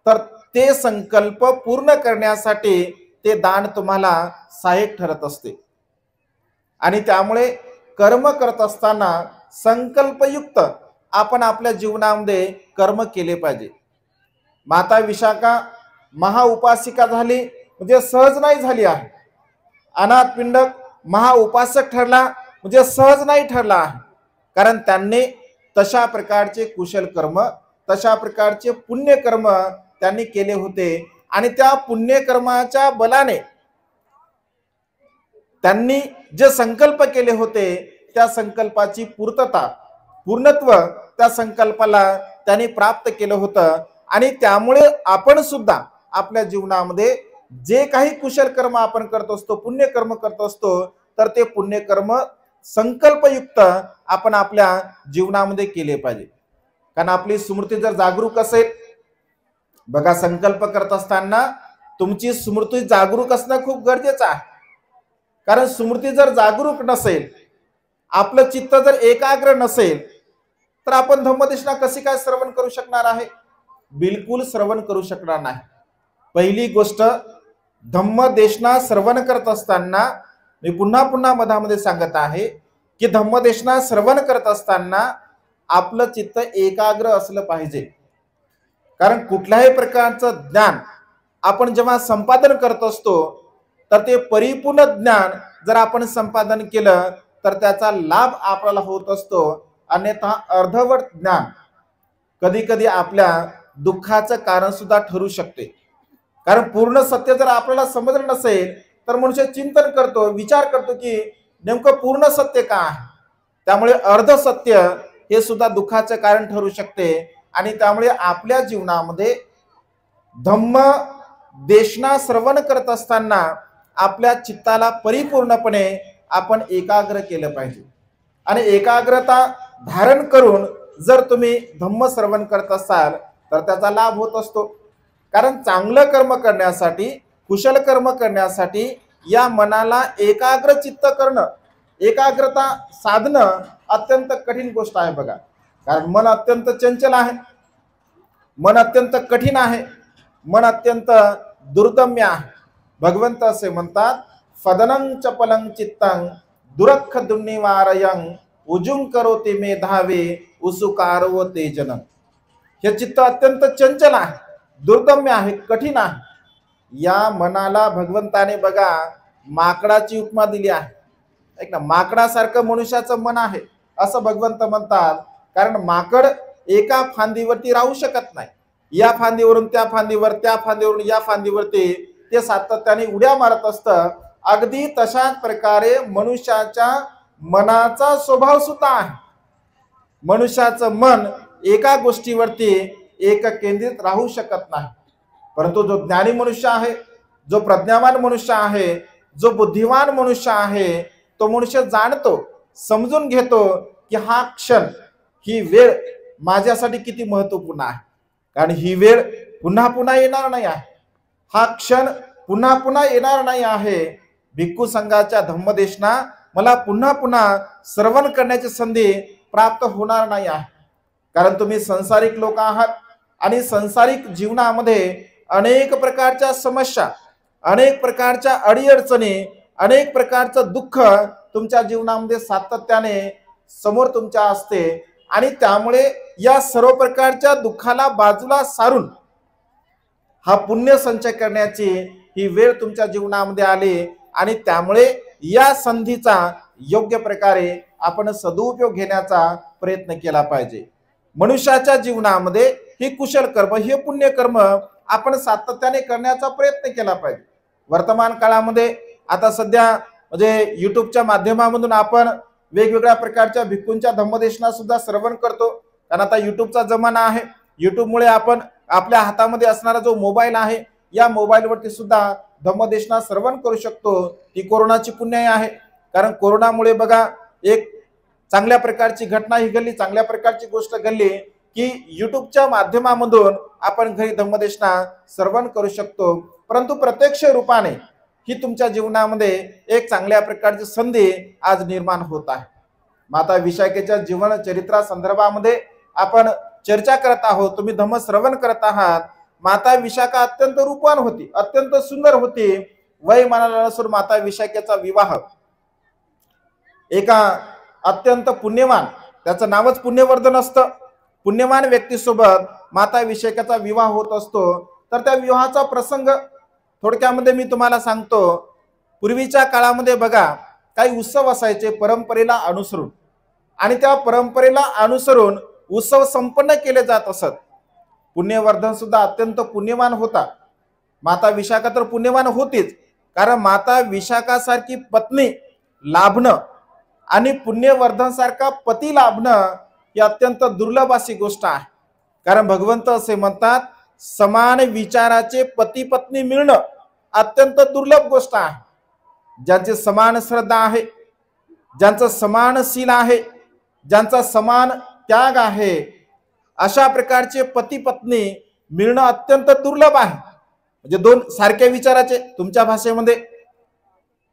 तर ते संकल्प पूर्ण करण्यासाठी ते दान तुम्हाला सहाय्यक ठरत असते. आणि त्यामुळे कर्म करत असताना संकल्पयुक्त आपण आपल्या जीवनामध्ये कर्म केले पाहिजे. माता विशाखा महाउपासिका झाली म्हणजे सहज नाही झाली आहे. अनाथ पिंडक महाउपासक ठरला म्हणजे सहज नाही ठरला आहे, कारण त्यांनी तशा प्रकारचे कुशल कर्म, तशा प्रकारचे पुण्यकर्म त्यांनी केले होते आणि त्या पुण्यकर्माच्या बलाने त्यांनी जे संकल्प केले होते त्या संकल्पाची पूर्णत्व त्या संकल्पाला त्यांनी प्राप्त केलं होतं. आणि त्यामुळे आपण सुद्धा आपल्या जीवनामध्ये जे काही कुशल कर्म आपण करत असतो, पुण्यकर्म करत असतो, तर ते पुण्यकर्म संकल्पयुक्त आपण आपल्या जीवनामध्ये केले पाहिजे. कारण आपली स्मृती जर जागरूक असेल, बघा संकल्प करत असताना तुमची स्मृती जागरूक असणं खूप गरजेचं आहे. कारण स्मृती जर जागरूक नसेल, आपलं चित्त जर एकाग्र नसेल तर आपण धम्मदेशना कशी काय श्रवण करू शकणार आहे? बिलकुल श्रवण करू शकणार नाही. पहिली गोष्ट, धम्मदेशना श्रवण करत असताना मी पुन्हा मधामध्ये सांगत आहे की धम्मदेशना श्रवण करत असताना आपलं चित्त एकाग्र असलं पाहिजे. कारण कुठल्याही प्रकारचं ज्ञान आपण जेव्हा संपादन करत असतो तर ते परिपूर्ण ज्ञान जर आपण संपादन केलं तर त्याचा लाभ आपल्याला होत असतो. अन्यथा अर्धवट ज्ञान कधी कधी आपल्या दुःखाचं कारण सुद्धा ठरू शकते. कारण पूर्ण सत्य जर आपल्याला समजलं नसेल तर मनुष्य चिंतन करतो, विचार करतो की नेमकं पूर्ण सत्य का आहे. त्यामुळे अर्ध सत्य हे सुद्धा दुःखाचं कारण ठरू शकते. आणि त्यामुळे आपल्या जीवनामध्ये धम्म देशना श्रवण करत असताना आपल्या चित्ताला परिपूर्णपणे आपण एकाग्र केलं पाहिजे. आणि एकाग्रता धारण करून जर तुम्ही धम्म श्रवण करत असाल तर त्याचा लाभ होत असतो. कारण चांगलं कर्म करण्यासाठी, कुशल कर्म करण्यासाठी या मनाला एकाग्र चित्त करणं, एकाग्रता साधणं अत्यंत कठीण गोष्ट आहे बघा. कारण मन अत्यंत चंचल आहे, मन अत्यंत कठीण आहे, मन अत्यंत दुर्दम्य आहे. भगवंत असे म्हणतात, फदनं चपलं चित्तं दुरख दुर्निवारयं उजुं करोति मेधावे उसुकारो तेजनं. हे चित्त अत्यंत चंचल आहे, दुर्दम्य आहे, कठीण आहे. या मनाला भगवंताने बघा माकडाची उपमा दिली आहे. ऐक ना, माकडासारखं मनुष्याचं मन आहे असं भगवंत म्हणतात. कारण माकड एका फांदीवरती राहू शकत नाही. या फांदीवरून त्या फांदीवर, त्या फांदीवरून या फांदीवरती ते सातत्याने उड्या मारत असतं. अगदी तशाच प्रकारे मनुष्याच्या मनाचा स्वभाव सुद्धा आहे. मनुष्याचं मन एका गोष्टीवरती एक केंद्रित राहू शकत नाही. परंतु जो ज्ञानी मनुष्य आहे, जो प्रज्ञावान मनुष्य आहे, जो बुद्धिवान मनुष्य आहे, तो मनुष्य जाणतो, समजून घेतो की हा क्षण, ही वेळ माझ्यासाठी किती महत्वपूर्ण आहे. कारण ही वेळ पुन्हा पुन्हा येणार नाही आहे. हा क्षण पुन्हा पुन्हा येणार नाही आहे. भिक्खू संघाच्या धम्मदेशना मला पुन्हा पुन्हा श्रवण करण्याची संधी प्राप्त होणार नाही आहे. कारण तुम्ही संसारिक लोक आहात आणि संसारिक जीवनामध्ये अनेक प्रकारच्या समस्या, अनेक प्रकारच्या अडीअडचणी, अनेक प्रकारचं दुःख तुमच्या जीवनामध्ये सातत्याने समोर तुमच्या असते. आणि त्यामुळे या सर्व प्रकारच्या दुःखाला बाजूला सारून हा पुण्य संचय करण्याची ही वेळ तुमच्या जीवनामध्ये आली. आणि त्यामुळे या संधीचा योग्य प्रकारे आपण सदुपयोग घेण्याचा प्रयत्न केला पाहिजे. मनुष्याच्या जीवनामध्ये ही कुशल कर्म, हे पुण्य कर्म आपण सातत्याने करण्याचा प्रयत्न केला पाहिजे. वर्तमान काळामध्ये आता सध्या म्हणजे युट्यूबच्या माध्यमामधून आपण वेगवेगळ्या प्रकारच्या भिक्खूंच्या धम्मदेशना सुद्धा श्रवण करतो. कारण आता युट्यूबचा जमाना आहे. युट्यूबमुळे आपण आपल्या हातामध्ये असणारा जो मोबाईल आहे, या मोबाईलवरती सुद्धा धम्मदेशना श्रवण करू शकतो. ही कोरोनाची पुण्याई आहे. कारण कोरोनामुळे बघा एक चांगल्या प्रकारची घटना ही घडली, चांगल्या प्रकारची गोष्ट घडली की युट्यूबच्या माध्यमामधून आपण घरी धम्मदेशना श्रवण करू शकतो. परंतु प्रत्यक्ष रूपाने ही तुमच्या जीवनामध्ये एक चांगल्या प्रकारची संधी आज निर्माण होत आहे. माता विशाखेच्या जीवन चरित्रा संदर्भामध्ये आपण चर्चा करत आहोत. तुम्ही धम्म श्रवण करत आहात. माता विशाखा अत्यंत रूपवान होती, अत्यंत सुंदर होती. वय मनाला नसून माता विशाखेचा विवाह एका अत्यंत पुण्यवान, त्याचं नावच पुण्यवर्धन असतं, पुण्यवान व्यक्तीसोबत माता विशाखेचा विवाह होत असतो. तर त्या विवाहाचा प्रसंग थोडक्यामध्ये मी तुम्हाला सांगतो. पूर्वीच्या काळामध्ये बघा काही उत्सव असायचे परंपरेला अनुसरून, आणि त्या परंपरेला अनुसरून उत्सव संपन्न केले जात असत. पुण्यवर्धन सुद्धा अत्यंत पुण्यवान होता. माता विशाखा तर पुण्यवान होतीच. कारण माता विशाखासारखी पत्नी लाभणं आणि पुण्यवर्धन सारखा पती लाभणं ही अत्यंत दुर्लभ अशी गोष्ट आहे. कारण भगवंत असे म्हणतात, समान विचाराचे पती पत्नी मिळणं अत्यंत दुर्लभ गोष्ट आहे. ज्यांचे समान श्रद्धा आहे, ज्यांचं समान शील आहे, ज्यांचा समान त्याग आहे, अशा प्रकारचे पती पत्नी मिळणं अत्यंत दुर्लभ आहे. म्हणजे दोन सारख्या विचाराचे, तुमच्या भाषेमध्ये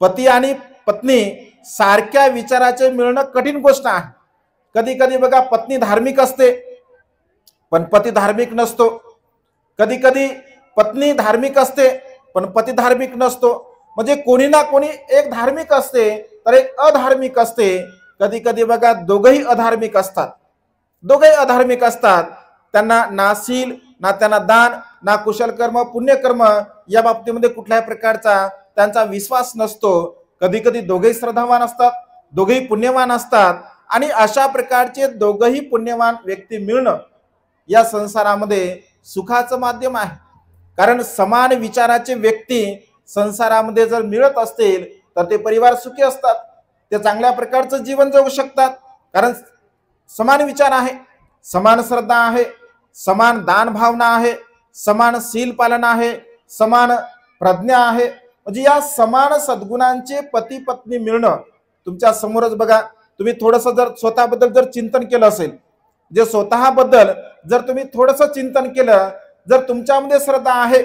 पती आणि पत्नी सारख्या विचाराचे मिळणं कठीण गोष्ट आहे. कधी कधी बघा पत्नी धार्मिक असते पण पती धार्मिक नसतो. कधी कधी पत्नी धार्मिक असते पण पती धार्मिक नसतो. म्हणजे कोणी ना कोणी एक धार्मिक असते तर एक अधार्मिक असते. कधी कधी बघा दोघही अधार्मिक असतात. दोघेही अधार्मिक असतात, त्यांना ना शील ना त्यांना दान ना कुशलकर्म पुण्यकर्म या बाबतीमध्ये कुठल्याही प्रकारचा त्यांचा विश्वास नसतो. कधी कधी दोघेही श्रद्धावान असतात, दोघेही पुण्यवान असतात, आणि अशा प्रकारचे दोघेही पुण्यवान व्यक्ती मिळणं या संसारामध्ये सुखाचं माध्यम आहे. कारण समान विचाराचे व्यक्ती संसारामध्ये जर मिळत असतील तर ते परिवार सुखी असतात, ते चांगल्या प्रकारचं जीवन जगू शकतात. कारण समान विचार आहे, समान श्रद्धा आहे, समान दान भावना आहे, समान शील पालन आहे, समान प्रज्ञा आहे. म्हणजे या समान सद्गुणांचे पती पत्नी मिळणं तुमच्या समोरच बघा. तुम्ही थोडंसं जर स्वतःबद्दल जर चिंतन केलं असेल, जे स्वतःबद्दल जर तुम्ही थोडंसं चिंतन केलं, जर तुमच्यामध्ये श्रद्धा आहे,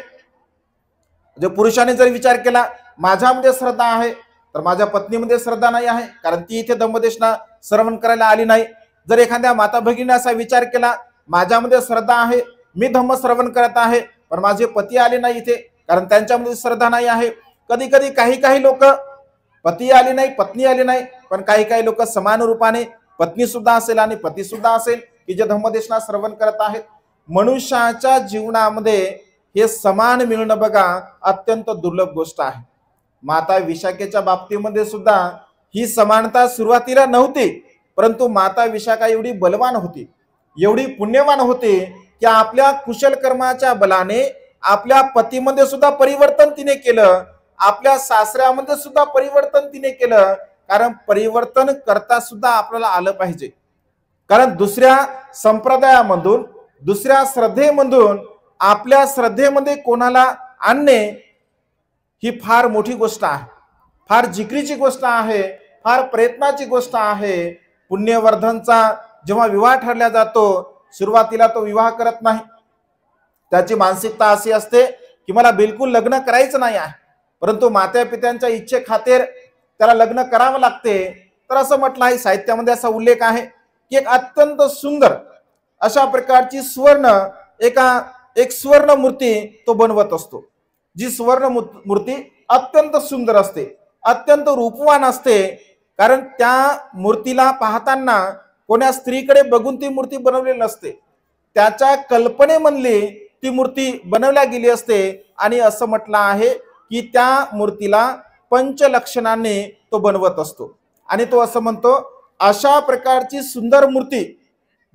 जे पुरुषाने जर विचार केला माझ्यामध्ये श्रद्धा आहे तर माझ्या पत्नीमध्ये श्रद्धा नाही आहे, कारण ती इथे धम्मदेशना श्रवण करायला आली नाही. जर एखाद्या माता भगिनीने असा विचार केला माझ्यामध्ये श्रद्धा आहे, मी धम्म श्रवण करत आहे, पण माझे पती आले नाही इथे, कारण त्यांच्यामध्ये श्रद्धा नाही आहे. कधी कधी काही लोक पती आले नाही, पत्नी आली नाही, पण काही लोक समान रूपाने पत्नी सुद्धा असेल आणि पती सुद्धा असेल की जे धम्मदेशना श्रवण करत आहेत. मनुष्याच्या जीवनामध्ये हे समान मिळणं बघा अत्यंत दुर्लभ गोष्ट आहे. माता विशाखेच्या बाबतीमध्ये सुद्धा ही समानता सुरुवातीला नव्हती, परंतु माता विशाखा एवढी बलवान होती, एवढी पुण्यवान होती की आपल्या कुशल कर्माच्या बलाने आपल्या पतीमध्ये सुद्धा परिवर्तन तिने केलं, आपल्या सासऱ्यामध्ये सुद्धा परिवर्तन तिने केलं. कारण परिवर्तन करता सुद्धा आपल्याला आलं पाहिजे. कारण दुसऱ्या संप्रदायामधून दुसऱ्या श्रद्धेमधून आपल्या श्रद्धेमध्ये कोणाला आणणे ही फार मोठी गोष्ट आहे, फार जिकरीची गोष्ट आहे, फार प्रयत्नाची गोष्ट आहे. पुण्यवर्धनचा जेव्हा विवाह ठरला जातो, सुरुवातीला तो विवाह करत नाही, त्याची मानसिकता अशी असते की मला बिलकुल लग्न करायचं नाही आहे, परंतु माता पित्यांच्या इच्छे खातीर त्याला लग्न करावं लागते. तर असं म्हटलं आहे, साहित्यामध्ये असा उल्लेख आहे की एक अत्यंत सुंदर अशा प्रकारची एक सुवर्ण मूर्ती तो बनवत असतो. जी सुवर्ण मूर्ती अत्यंत सुंदर असते, अत्यंत रूपवान असते. कारण त्या मूर्तीला पाहताना कोण्या स्त्रीकडे बघून ती मूर्ती बनवलेली नसते, त्याच्या कल्पनेमधली ती मूर्ती बनवल्या गेली असते. आणि असं म्हटलं आहे की त्या मूर्तीला पंचलक्षणाने तो बनवत असतो. आणि तो असं म्हणतो, अशा प्रकारची सुंदर मूर्ती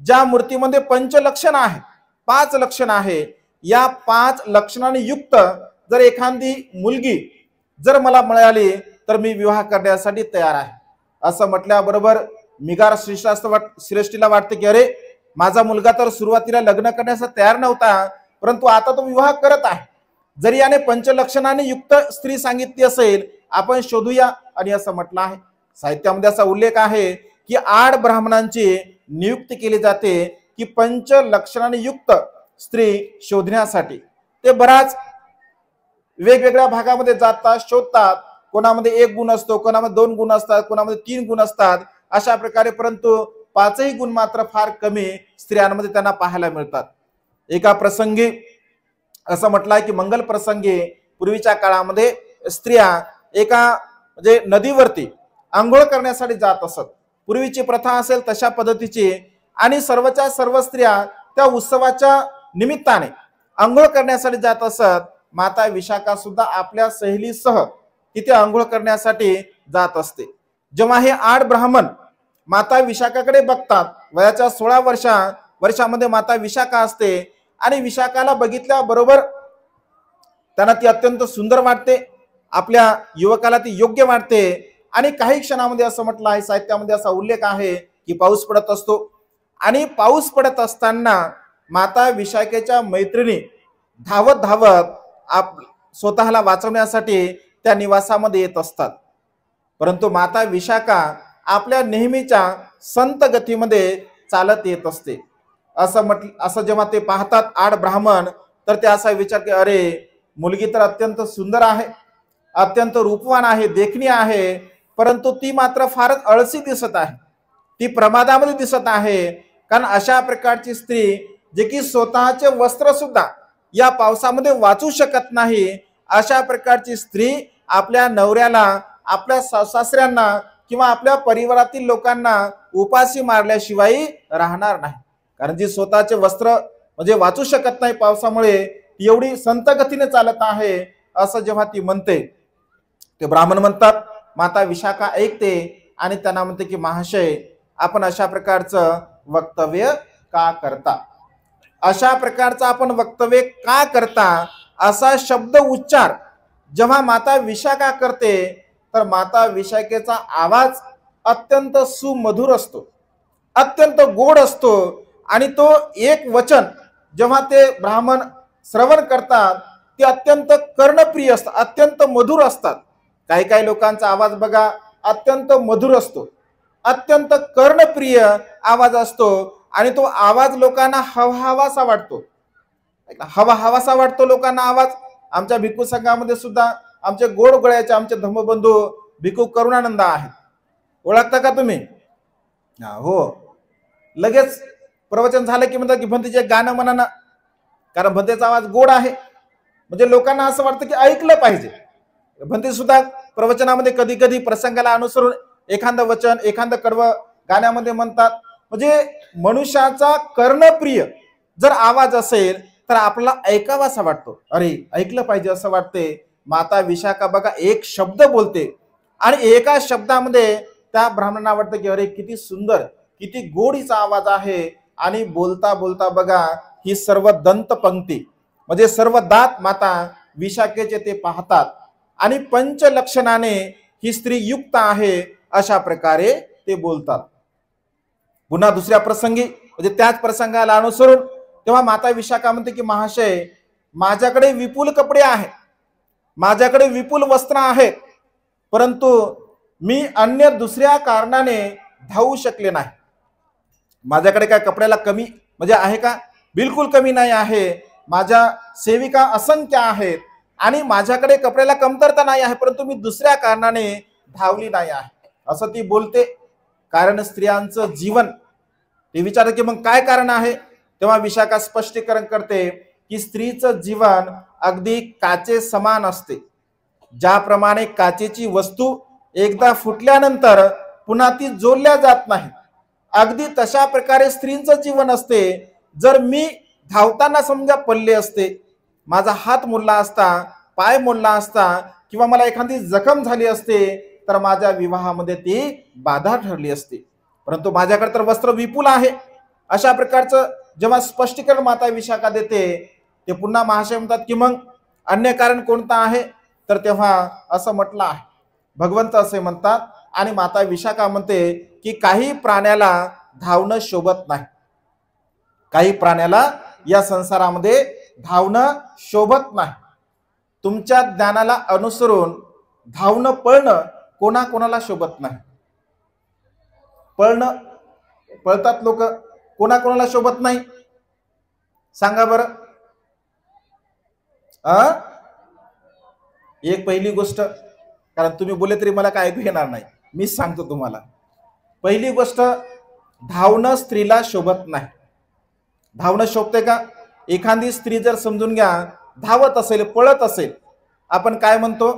ज्या मूर्तीमध्ये पंचलक्षण आहे, 5 लक्षण आहे, या 5 लक्षणाने युक्त जर एखादी मुलगी जर मला मिळाली तर मी विवाह करण्यासाठी तयार आहे. असं म्हटल्याबरोबर मिगार श्रेष्ठीला वाटते की अरे माझा मुलगा तर सुरुवातीला लग्न करण्यासाठी तयार नव्हता, परंतु आता तो विवाह करत आहे. जरी याने पंचलक्षणाने युक्त स्त्री सांगितली असेल, आपण शोधूया. आणि असं म्हटलं आहे, साहित्यामध्ये असा उल्लेख आहे की 8 ब्राह्मणांची नियुक्ती केली जाते की पंचलक्षणाने युक्त स्त्री शोधण्यासाठी. ते बराच वेगवेगळ्या भागामध्ये जातात, शोधतात. कोणामध्ये 1 गुण असतो, कोणामध्ये 2 गुण असतात, कोणामध्ये 3 गुण असतात, अशा प्रकारे. परंतु 5ही गुण मात्र फार कमी स्त्रियांमध्ये त्यांना पाहायला मिळतात. एका प्रसंगी असं म्हटलंय की मंगल प्रसंगी पूर्वीच्या काळामध्ये स्त्रिया एका म्हणजे नदीवरती आंघोळ करण्यासाठी जात असत. पूर्वीची प्रथा असेल तशा पद्धतीची. आणि सर्वच्या सर्व स्त्रिया त्या उत्सवाच्या निमित्ताने आंघोळ करण्यासाठी जात असत. माता विशाखा सुद्धा आपल्या सहेलीसह तिथे आंघोळ करण्यासाठी जात असते. जेव्हा हे 8 ब्राह्मण माता विशाखाकडे बघतात, वयाच्या 16 वर्षामध्ये माता विशाखा असते. आणि विशाखाला बघितल्याबरोबर त्यांना ती अत्यंत सुंदर वाटते, आपल्या युवकाला ती योग्य वाटते. आणि काही क्षणामध्ये असं म्हटलं आहे, साहित्यामध्ये असा उल्लेख आहे की पाऊस पडत असतो. आणि पाऊस पडत असताना माता विशाखेच्या मैत्रिणी धावत स्वतःला वाचवण्यासाठी त्या निवासामध्ये येत असतात. परंतु माता विशाखा आपल्या नेहमीच्या संत गतीमध्ये चालत येत असते. असं जेव्हा ते पाहतात 8 ब्राह्मण, तर ते असा विचार की अरे मुलगी तर अत्यंत सुंदर आहे, अत्यंत रूपवान आहे, देखणी आहे, परंतु ती मात्र फारच अळसी दिसत आहे, ती प्रमादामध्ये दिसत आहे. कारण अशा प्रकारची स्त्री जे की स्वतःचे वस्त्र सुद्धा या पावसामध्ये वाचू शकत नाही, अशा प्रकारची स्त्री आपल्या नवऱ्याला, आपल्या सासऱ्यांना किंवा आपल्या परिवारातील लोकांना उपाशी मारल्याशिवाय राहणार नाही. कारण जी स्वतःचे वस्त्र म्हणजे वाचू शकत नाही पावसामुळे, ती एवढी संत गतीने चालत आहे असं जेव्हा ती म्हणते, ते ब्राह्मण म्हणतात, माता विशाखा ऐकते आणि त्यांना म्हणते की महाशय, आपण अशा प्रकारचं वक्तव्य का करता, अशा प्रकारचं आपण वक्तव्य का करता, असा शब्द उच्चार जेव्हा माता विशाखा करते, तर माता विशाखेचा आवाज अत्यंत सुमधुर असतो, अत्यंत गोड असतो. आणि तो एक वचन जेव्हा ते ब्राह्मण श्रवण करतात, ते अत्यंत कर्णप्रिय असतात, अत्यंत मधुर असतात. काही काही लोकांचा आवाज बघा अत्यंत मधुर असतो, अत्यंत कर्णप्रिय आवाज असतो, आणि तो आवाज लोकांना हवाहवासा वाटतो, हवाहवासा वाटतो लोकांना आवाज. आमच्या भिक्खू संघामध्ये सुद्धा आमचे गोड गळ्याचे आमचे धम्मबंधू भिक्खू करुणानंद आहेत, ओळखता का तुम्ही? हो, लगेच प्रवचन झालं की म्हणतात की भंतेचे गाणं म्हणा ना, कारण भंतेचा आवाज गोड आहे, म्हणजे लोकांना असं वाटतं की ऐकलं पाहिजे. भंते सुद्धा प्रवचनामध्ये कधी कधी प्रसंगाला अनुसरून एखादं वचन एखादं कडवं गाण्यामध्ये म्हणतात. म्हणजे मनुष्याचा कर्णप्रिय जर आवाज असेल तर आपल्याला ऐकावासा वाटतो, अरे ऐकलं पाहिजे असं वाटते. माता विशाखा बघा एक शब्द बोलते आणि एका शब्दामध्ये त्या ब्राह्मणांना वाटतं की अरे किती सुंदर, किती गोडीचा आवाज आहे. आणि बोलता बोलता बघा ही सर्व दंत पंक्ती म्हणजे सर्व दात माता विशाखेचे ते पाहतात आणि पंचलक्षणाने ही स्त्री युक्त आहे अशा प्रकारे ते बोलतात. पुन्हा दुसऱ्या प्रसंगी म्हणजे त्याच प्रसंगाला अनुसरून तेव्हा माता विशाखा म्हणते की महाशय, माझ्याकडे विपुल कपडे आहेत, माझ्याकडे विपुल वस्त्र आहेत, परंतु मी अन्य दुसऱ्या कारणाने धावू शकले नाही. माझ्याकडे काय कपड्याला कमी म्हणजे आहे का? बिलकुल कमी नाही आहे. माझ्या सेविका असंख्य आहेत आणि माझ्याकडे कपड्याला कमतरता नाही आहे, परंतु मी दुसऱ्या कारणाने धावली नाही आहे असं ती बोलते. कारण स्त्रियांचं जीवन, ते विचारते की मग काय कारण आहे, तेव्हा विशाखा स्पष्टीकरण करते की स्त्रीचं जीवन अगदी काचे समान असते. ज्याप्रमाणे काचेची वस्तू एकदा फुटल्यानंतर पुन्हा ती जोडल्या जात नाही, अगदी तशा प्रकारे स्त्रीचं जीवन असते. जर मी धावताना समजा पडले असते, माझा हात मोडला असता, पाय मोडला असता किंवा मला एखादी जखम झाली असते, तर माझ्या विवाहामध्ये ती बाधा ठरली असती. परंतु माझ्याकडे तर वस्त्र विपुल आहे. अशा प्रकारचं जेव्हा स्पष्टीकरण माता विशाखा देते, ते पुन्हा महाशय म्हणतात की मग अन्य कारण कोणतं आहे, तर तेव्हा असं म्हटलं आहे, भगवंत असे म्हणतात आणि माता विशाखा म्हणते की काही प्राण्याला धावणं शोभत नाही, काही प्राण्याला या संसारामध्ये धावणं शोभत नाही. तुमच्या ज्ञानाला अनुसरून धावणं पळणं कोणाकोणाला शोभत नाही. पळतात लोक, कोणाकोणाला शोभत नाही सांगा बरं. एक पहिली गोष्ट, कारण तुम्ही बोलले तरी मला काय ऐकू येणार नाही, मीच सांगतो तुम्हाला. पहिली गोष्ट, धावणं स्त्रीला शोभत नाही. धावणं शोभते का? एखादी स्त्री जर समजून घ्या धावत असेल, पळत असेल, आपण काय म्हणतो,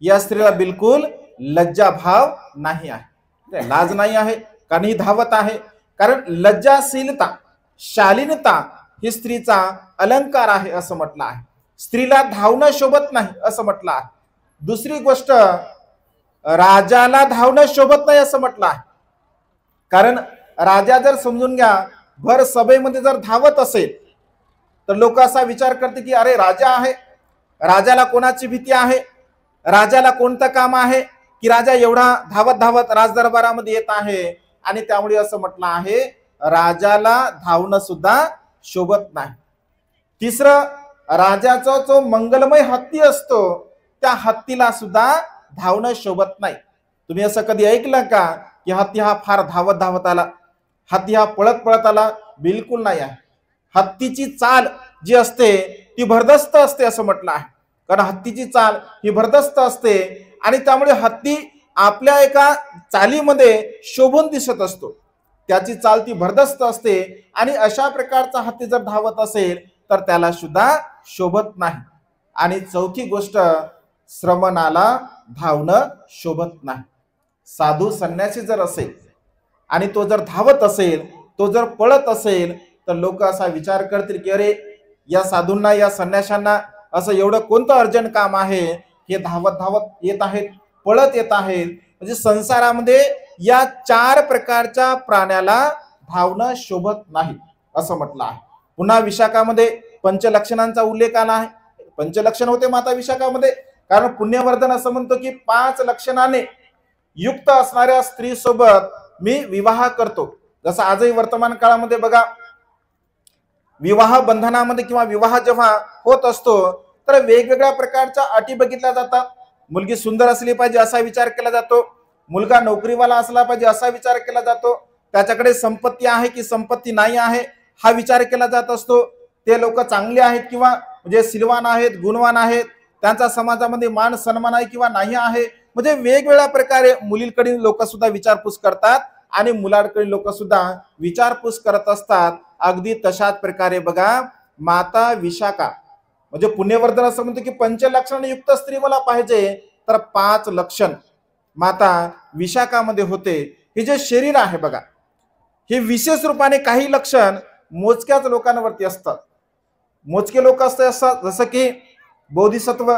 या स्त्रीला बिलकुल लज्जा भाव नाही आहे, लाज नाही आहे, कारण ही धावत आहे. कारण लज्जाशीलता, शालीनता ही स्त्रीचा अलंकार आहे असं म्हटलं आहे. स्त्रीला धावणं शोभत नाही असं म्हटलं आहे. दुसरी गोष्ट, राजाला धावणं शोभत नाही असं म्हटलं आहे. कारण राजा जर समजून घ्या भर सभेमध्ये जर धावत असेल तर लोक असा विचार करते की अरे राजा आहे, राजाला कोणाची भीती आहे, राजाला कोणतं काम आहे की राजा एवढा धावत धावत राजदरबारामध्ये येत आहे. आणि त्यामुळे असं म्हटलं आहे, राजाला धावणं सुद्धा शोभत नाही. तिसरं, राजाचा जो मंगलमय हत्ती असतो त्या हत्तीला सुद्धा धावणं शोभत नाही. तुम्ही असं कधी ऐकलं का की हत्ती हा फार धावत धावत आला, हत्ती हा पळत पळत आला? बिलकुल नाही आहे. हत्तीची चाल जी असते ती भरदस्त असते असं म्हटलं आहे. कारण हत्तीची चाल ही भरदस्त असते आणि त्यामुळे हत्ती आपल्या एका चालीमध्ये शोभून दिसत असतो, त्याची चाल ती भरदस्त असते. आणि अशा प्रकारचा हत्ती जर धावत असेल तर त्याला सुद्धा शोभत नाही. आणि चौथी गोष्ट, श्रमणाला धावणं शोभत नाही. साधू संन्यासी जर असेल आणि तो जर धावत असेल तो जर पळत असेल तर लोक असा विचार करतील की अरे या साधूंना या संन्याशांना असं एवढं कोणतं अर्जंट काम आहे, हे धावत धावत येत आहेत, पळत येत आहेत. म्हणजे संसारामध्ये या चार प्रकारच्या प्राण्याला धावणं शोभत नाही असं म्हटलं आहे. पुन्हा विशाखामध्ये पंचलक्षणांचा उल्लेख आला आहे. पंचलक्षण होते माता विशाखामध्ये, कारण पुण्यवर्धन असं म्हणतो की 5 लक्षणाने युक्त असणाऱ्या स्त्री सोबत मी विवाह करतो. जसं आजही वर्तमान काळामध्ये बघा, विवाह बंधनामध्ये किंवा विवाह जेव्हा होत असतो तर वेगवेगळ्या प्रकारच्या अटी बघितल्या जातात. मुलगी सुंदर असली पाहिजे असा विचार केला जातो, मुलगा नोकरीवाला असला पाहिजे असा विचार केला जातो, त्याच्याकडे संपत्ती आहे की संपत्ती नाही आहे हा विचार केला जात असतो, ते लोक चांगले आहेत किंवा म्हणजे सिलवान आहेत, गुणवान आहेत, त्यांचा समाजामध्ये मान सन्मान आहे किंवा नाही आहे. म्हणजे वेगवेगळ्या प्रकारे मुलीकडील लोक सुद्धा विचारपूस करतात आणि मुलाकडील लोक सुद्धा विचारपूस करत असतात. अगदी तशाच प्रकारे बघा माता विशाखा म्हणजे पुण्यवर्धन असं म्हणतो की पंचलक्षण युक्त स्त्री मला पाहिजे, तर 5 लक्षण माता विशाखामध्ये होते. हे जे शरीर आहे बघा, हे विशेष रूपाने काही लक्षण मोजक्याच लोकांवरती असतात. मोजके लोक असतात, जसं की बोधिसत्व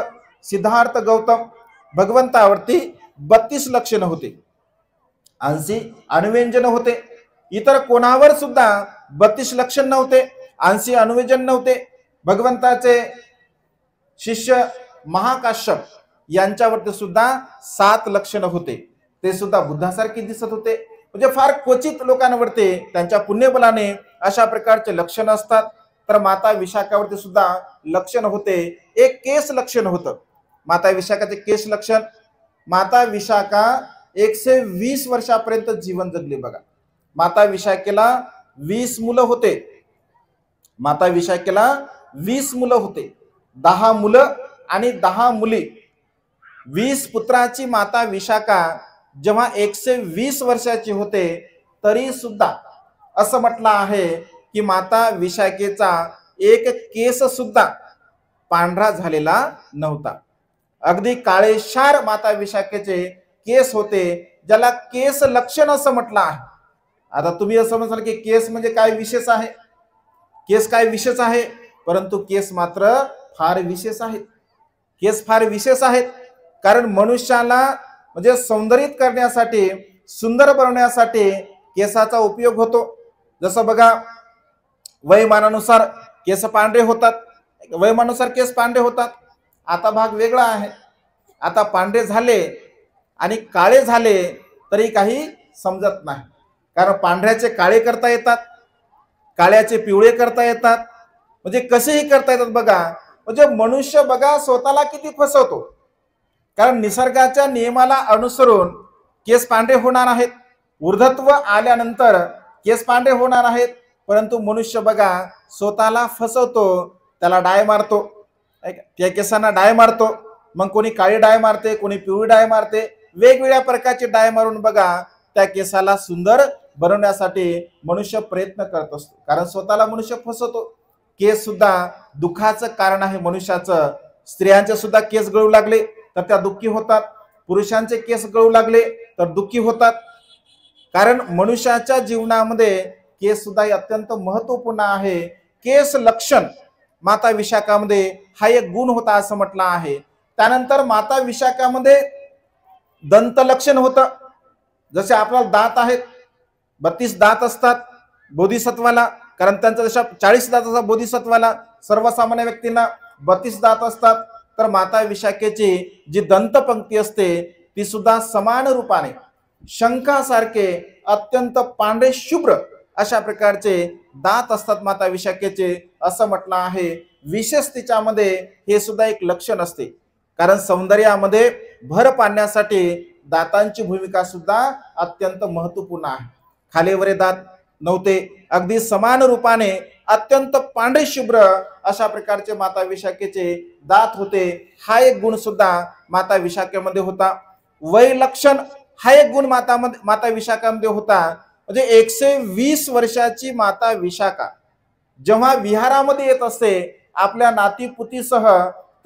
सिद्धार्थ गौतम भगवंतावरती 32 लक्षण होते, 80 अनुव्यंजन होते. इतर कोणावर सुद्धा 32 लक्षण नव्हते, 80 अनुव्यंजन नव्हते. भगवंताचे शिष्य महाकाश्यप यांच्यावरती सुद्धा 7 लक्षण होते, ते सुद्धा बुद्धासारखे दिसत होते. म्हणजे फार क्वचित लोकांवरती त्यांच्या पुण्यबलाने अशा प्रकारचे लक्षण असतात. तर माता विशाखावरती सुद्धा लक्षण होते. एक केस लक्षण होतं माता विशाखाचे केस लक्षण. माता विशाखा 120 वर्षापर्यंत जीवन जगली बघा. माता विशाखेला 20 मुलं होते. माता विशाखेला 20 मुलं होते, 10 मुलं आणि 10 मुली. 20 पुत्राची माता विशाखा जेव्हा 120 वर्षाची होते तरी सुद्धा असं म्हटलं आहे की माता विशाखेचा एक केस सुद्धा पांढरा झालेला नव्हता. अगदी काळेशार माता विशाखेचे केस होते, ज्याला केस लक्षण असं म्हटलं आहे. आता तुम्ही असं म्हणाल की केस म्हणजे काय विशेष आहे, केस काय विशेष आहे, परंतु केस मात्र फार विशेष आहेत. केस फार विशेष आहेत, कारण मनुष्याला म्हणजे सौंदर्यित करण्यासाठी, सुंदर बनवण्यासाठी केसाचा उपयोग होतो. जसं बघा वयमानानुसार केस पांढरे होतात, वयमानुसार केस पांढरे होतात. आता भाग वेगळा आहे, आता पांढरे झाले आणि काळे झाले तरी काही समजत नाही, कारण पांढऱ्याचे काळे करता येतात, काळ्याचे पिवळे करता येतात, म्हणजे कसेही करता येतात बघा. म्हणजे मनुष्य बघा स्वतःला किती फसवतो, कारण निसर्गाच्या नियमाला अनुसरून केस पांढरे होणार आहेत, ऊर्ध्वत्व आल्यानंतर केस पांढरे होणार आहेत, परंतु मनुष्य बघा स्वतःला फसवतो, त्याला डाय मारतो, त्या केसांना डाय मारतो, मग कोणी काळी डाय मारते, कोणी पिवळी डाय मारते, वेगवेगळ्या प्रकारचे डाय मारून बघा त्या केसाला सुंदर बनवण्यासाठी मनुष्य प्रयत्न करत असतो, कारण स्वतःला मनुष्य फसवतो. केस सुद्धा दुःखाचं कारण आहे मनुष्याचं. स्त्रियांचे सुद्धा केस गळू लागले तर त्या दुःखी होतात, पुरुषांचे केस गळू लागले तर दुःखी होतात, कारण मनुष्याच्या जीवनामध्ये केस सुद्धा अत्यंत महत्वपूर्ण आहे. केस लक्षण माता विशाखामध्ये हा एक गुण होता असं म्हटलं आहे. त्यानंतर माता विशाखामध्ये दंत लक्षण होतं. जसे आपल्याला दात आहेत, 32 दात असतात बोधिसत्वाला, कारण त्यांचा जशा 40 दात असतात बोधिसत्वाला, सर्वसामान्य व्यक्तींना 32 दात असतात. तर माता विशाखेची जी दंतपंक्ती असते ती सुद्धा समान रूपाने शंखासारखे अत्यंत पांढरे शुभ्र अशा प्रकारचे दात असतात माता विशाखेचे असं म्हटलं आहे. विशेष तिच्यामध्ये हे सुद्धा एक लक्षण असते, कारण सौंदर्यामध्ये भर पाडण्यासाठी दातांची भूमिका सुद्धा अत्यंत महत्वपूर्ण आहे. खालीवरे दात नव्हते, अगदी समान रूपाने अत्यंत पांढरे शुभ्र अशा प्रकारचे माता विशाखेचे दात होते. हा एक गुण सुद्धा माता विशाखेमध्ये होता. वय लक्षण हा एक गुण माता विशाखामध्ये होता. म्हणजे 120 वर्षाची माता विशाखा जेव्हा विहारामध्ये येत असते आपल्या नातीपुतीसह,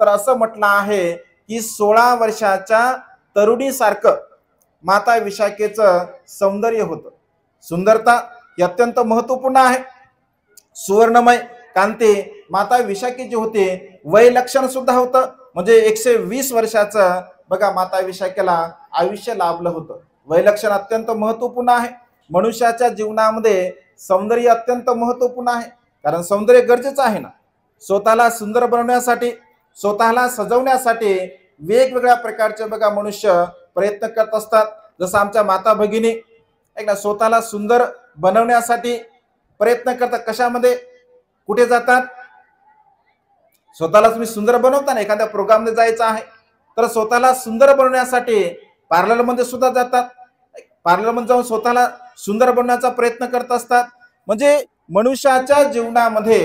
तर असं म्हटलं आहे की 16 वर्षाच्या तरुणीसारखं माता विशाखेचं सौंदर्य होतं. सुंदरता हे अत्यंत महत्वपूर्ण आहे. सुवर्णमय कांती माता विशाखी जी होते, वय लक्षण सुद्धा होतं, म्हणजे 120 वर्षाचं बघा माता विशाखेला आयुष्य लाभलं होतं. वय लक्षण अत्यंत महत्वपूर्ण आहे. मनुष्याच्या जीवनामध्ये सौंदर्य अत्यंत महत्वपूर्ण आहे, कारण सौंदर्य गरजेचं आहे ना. स्वतःला सुंदर बनवण्यासाठी, स्वतःला सजवण्यासाठी वेगवेगळ्या प्रकारचे बघा मनुष्य प्रयत्न करत असतात. जसं आमच्या माता भगिनी एक ना स्वतःला सुंदर बनवण्यासाठी प्रयत्न करतात. कशामध्ये, कुठे जातात, स्वतःला तुम्ही सुंदर बनवता ना, एखाद्या प्रोग्राममध्ये जायचं आहे तर स्वतःला सुंदर बनवण्यासाठी पार्लरमध्ये सुद्धा जातात. पार्लरमध्ये जाऊन स्वतःला सुंदर बनवण्याचा प्रयत्न करत असतात. म्हणजे मनुष्याच्या जीवनामध्ये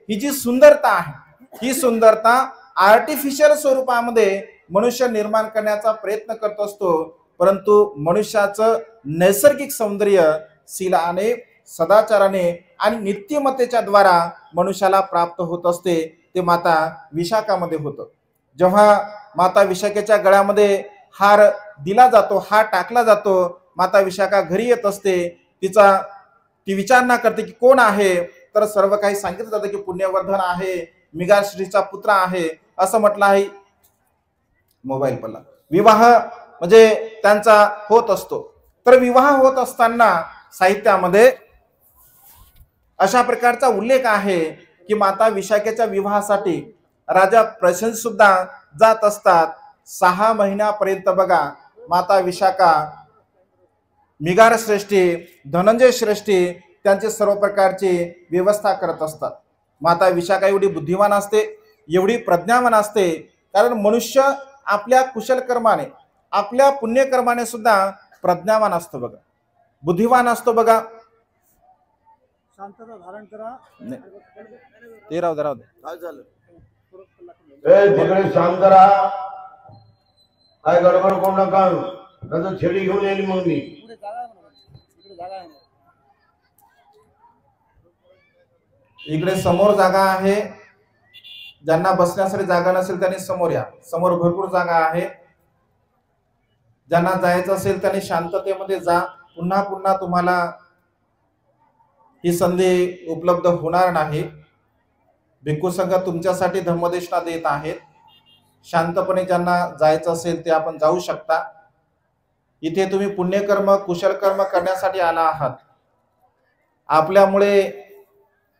ही जी सुंदरता आहे, ही सुंदरता आर्टिफिशियल स्वरूपामध्ये मनुष्य निर्माण करण्याचा प्रयत्न करत असतो, परंतु मनुष्याचं नैसर्गिक सौंदर्य शीलाने, सदाचाराने आणि नीतिमत्तेच्या द्वारा मनुष्याला प्राप्त होत असते. ते माता विशाखामध्ये होतं. जेव्हा माता विशाखेच्या गळ्यामध्ये हार दिला जातो, हार टाकला जातो, माता विशाखा घरी येत असते. ती विचारणा करते की कोण आहे, तर सर्व काही सांगितलं जातं की पुण्यवर्धन आहे, मिगाश्रीचा पुत्र आहे असं म्हटलं आहे. मोबाईल पडला. विवाह म्हणजे त्यांचा होत असतो. तर विवाह होत असताना साहित्यामध्ये अशा प्रकारचा उल्लेख आहे की माता विशाखेच्या विवाहासाठी राजा प्रसन्न सुद्धा जात असतात. 6 महिन्यापर्यंत बघा माता विशाखा, मिगार श्रेष्ठी, धनंजय श्रेष्ठी त्यांचे सर्व प्रकारची व्यवस्था करत असतात. माता विशाखा एवढी बुद्धिमान असते, एवढी प्रज्ञावान असते, कारण मनुष्य आपल्या कुशल कर्माने, आपल्या पुण्यकर्माने सुद्धा प्रज्ञावान असतो बघा, बुद्धिवान असतो बघा. शांतता धारण करा. ते राहू दे, राहू दे. काय झालं? तिकडे शांत राहा, काय गडबड करू नका. त्याचं छेडी घेऊन येईल मग मी. पुढे जागा आहे म्हणा, इकडे जागा आहे. इकडे समोर जागा आहे. ज्यांना बसण्यासाठी जागा नसेल त्यांनी समोर या. समोर भरपूर जागा आहे. ज्यांना जायचं असेल त्यांनी शांततेमध्ये जा. पुन्हा पुन्हा तुम्हाला ही संधी उपलब्ध होणार नाही. भिक्खू संघ तुमच्यासाठी धम्मदेशना देत आहेत. शांतपणे ज्यांना जायचं असेल ते आपण जाऊ शकता. इथे तुम्ही पुण्यकर्म, कुशल कर्म करण्यासाठी आला आहात. आपल्यामुळे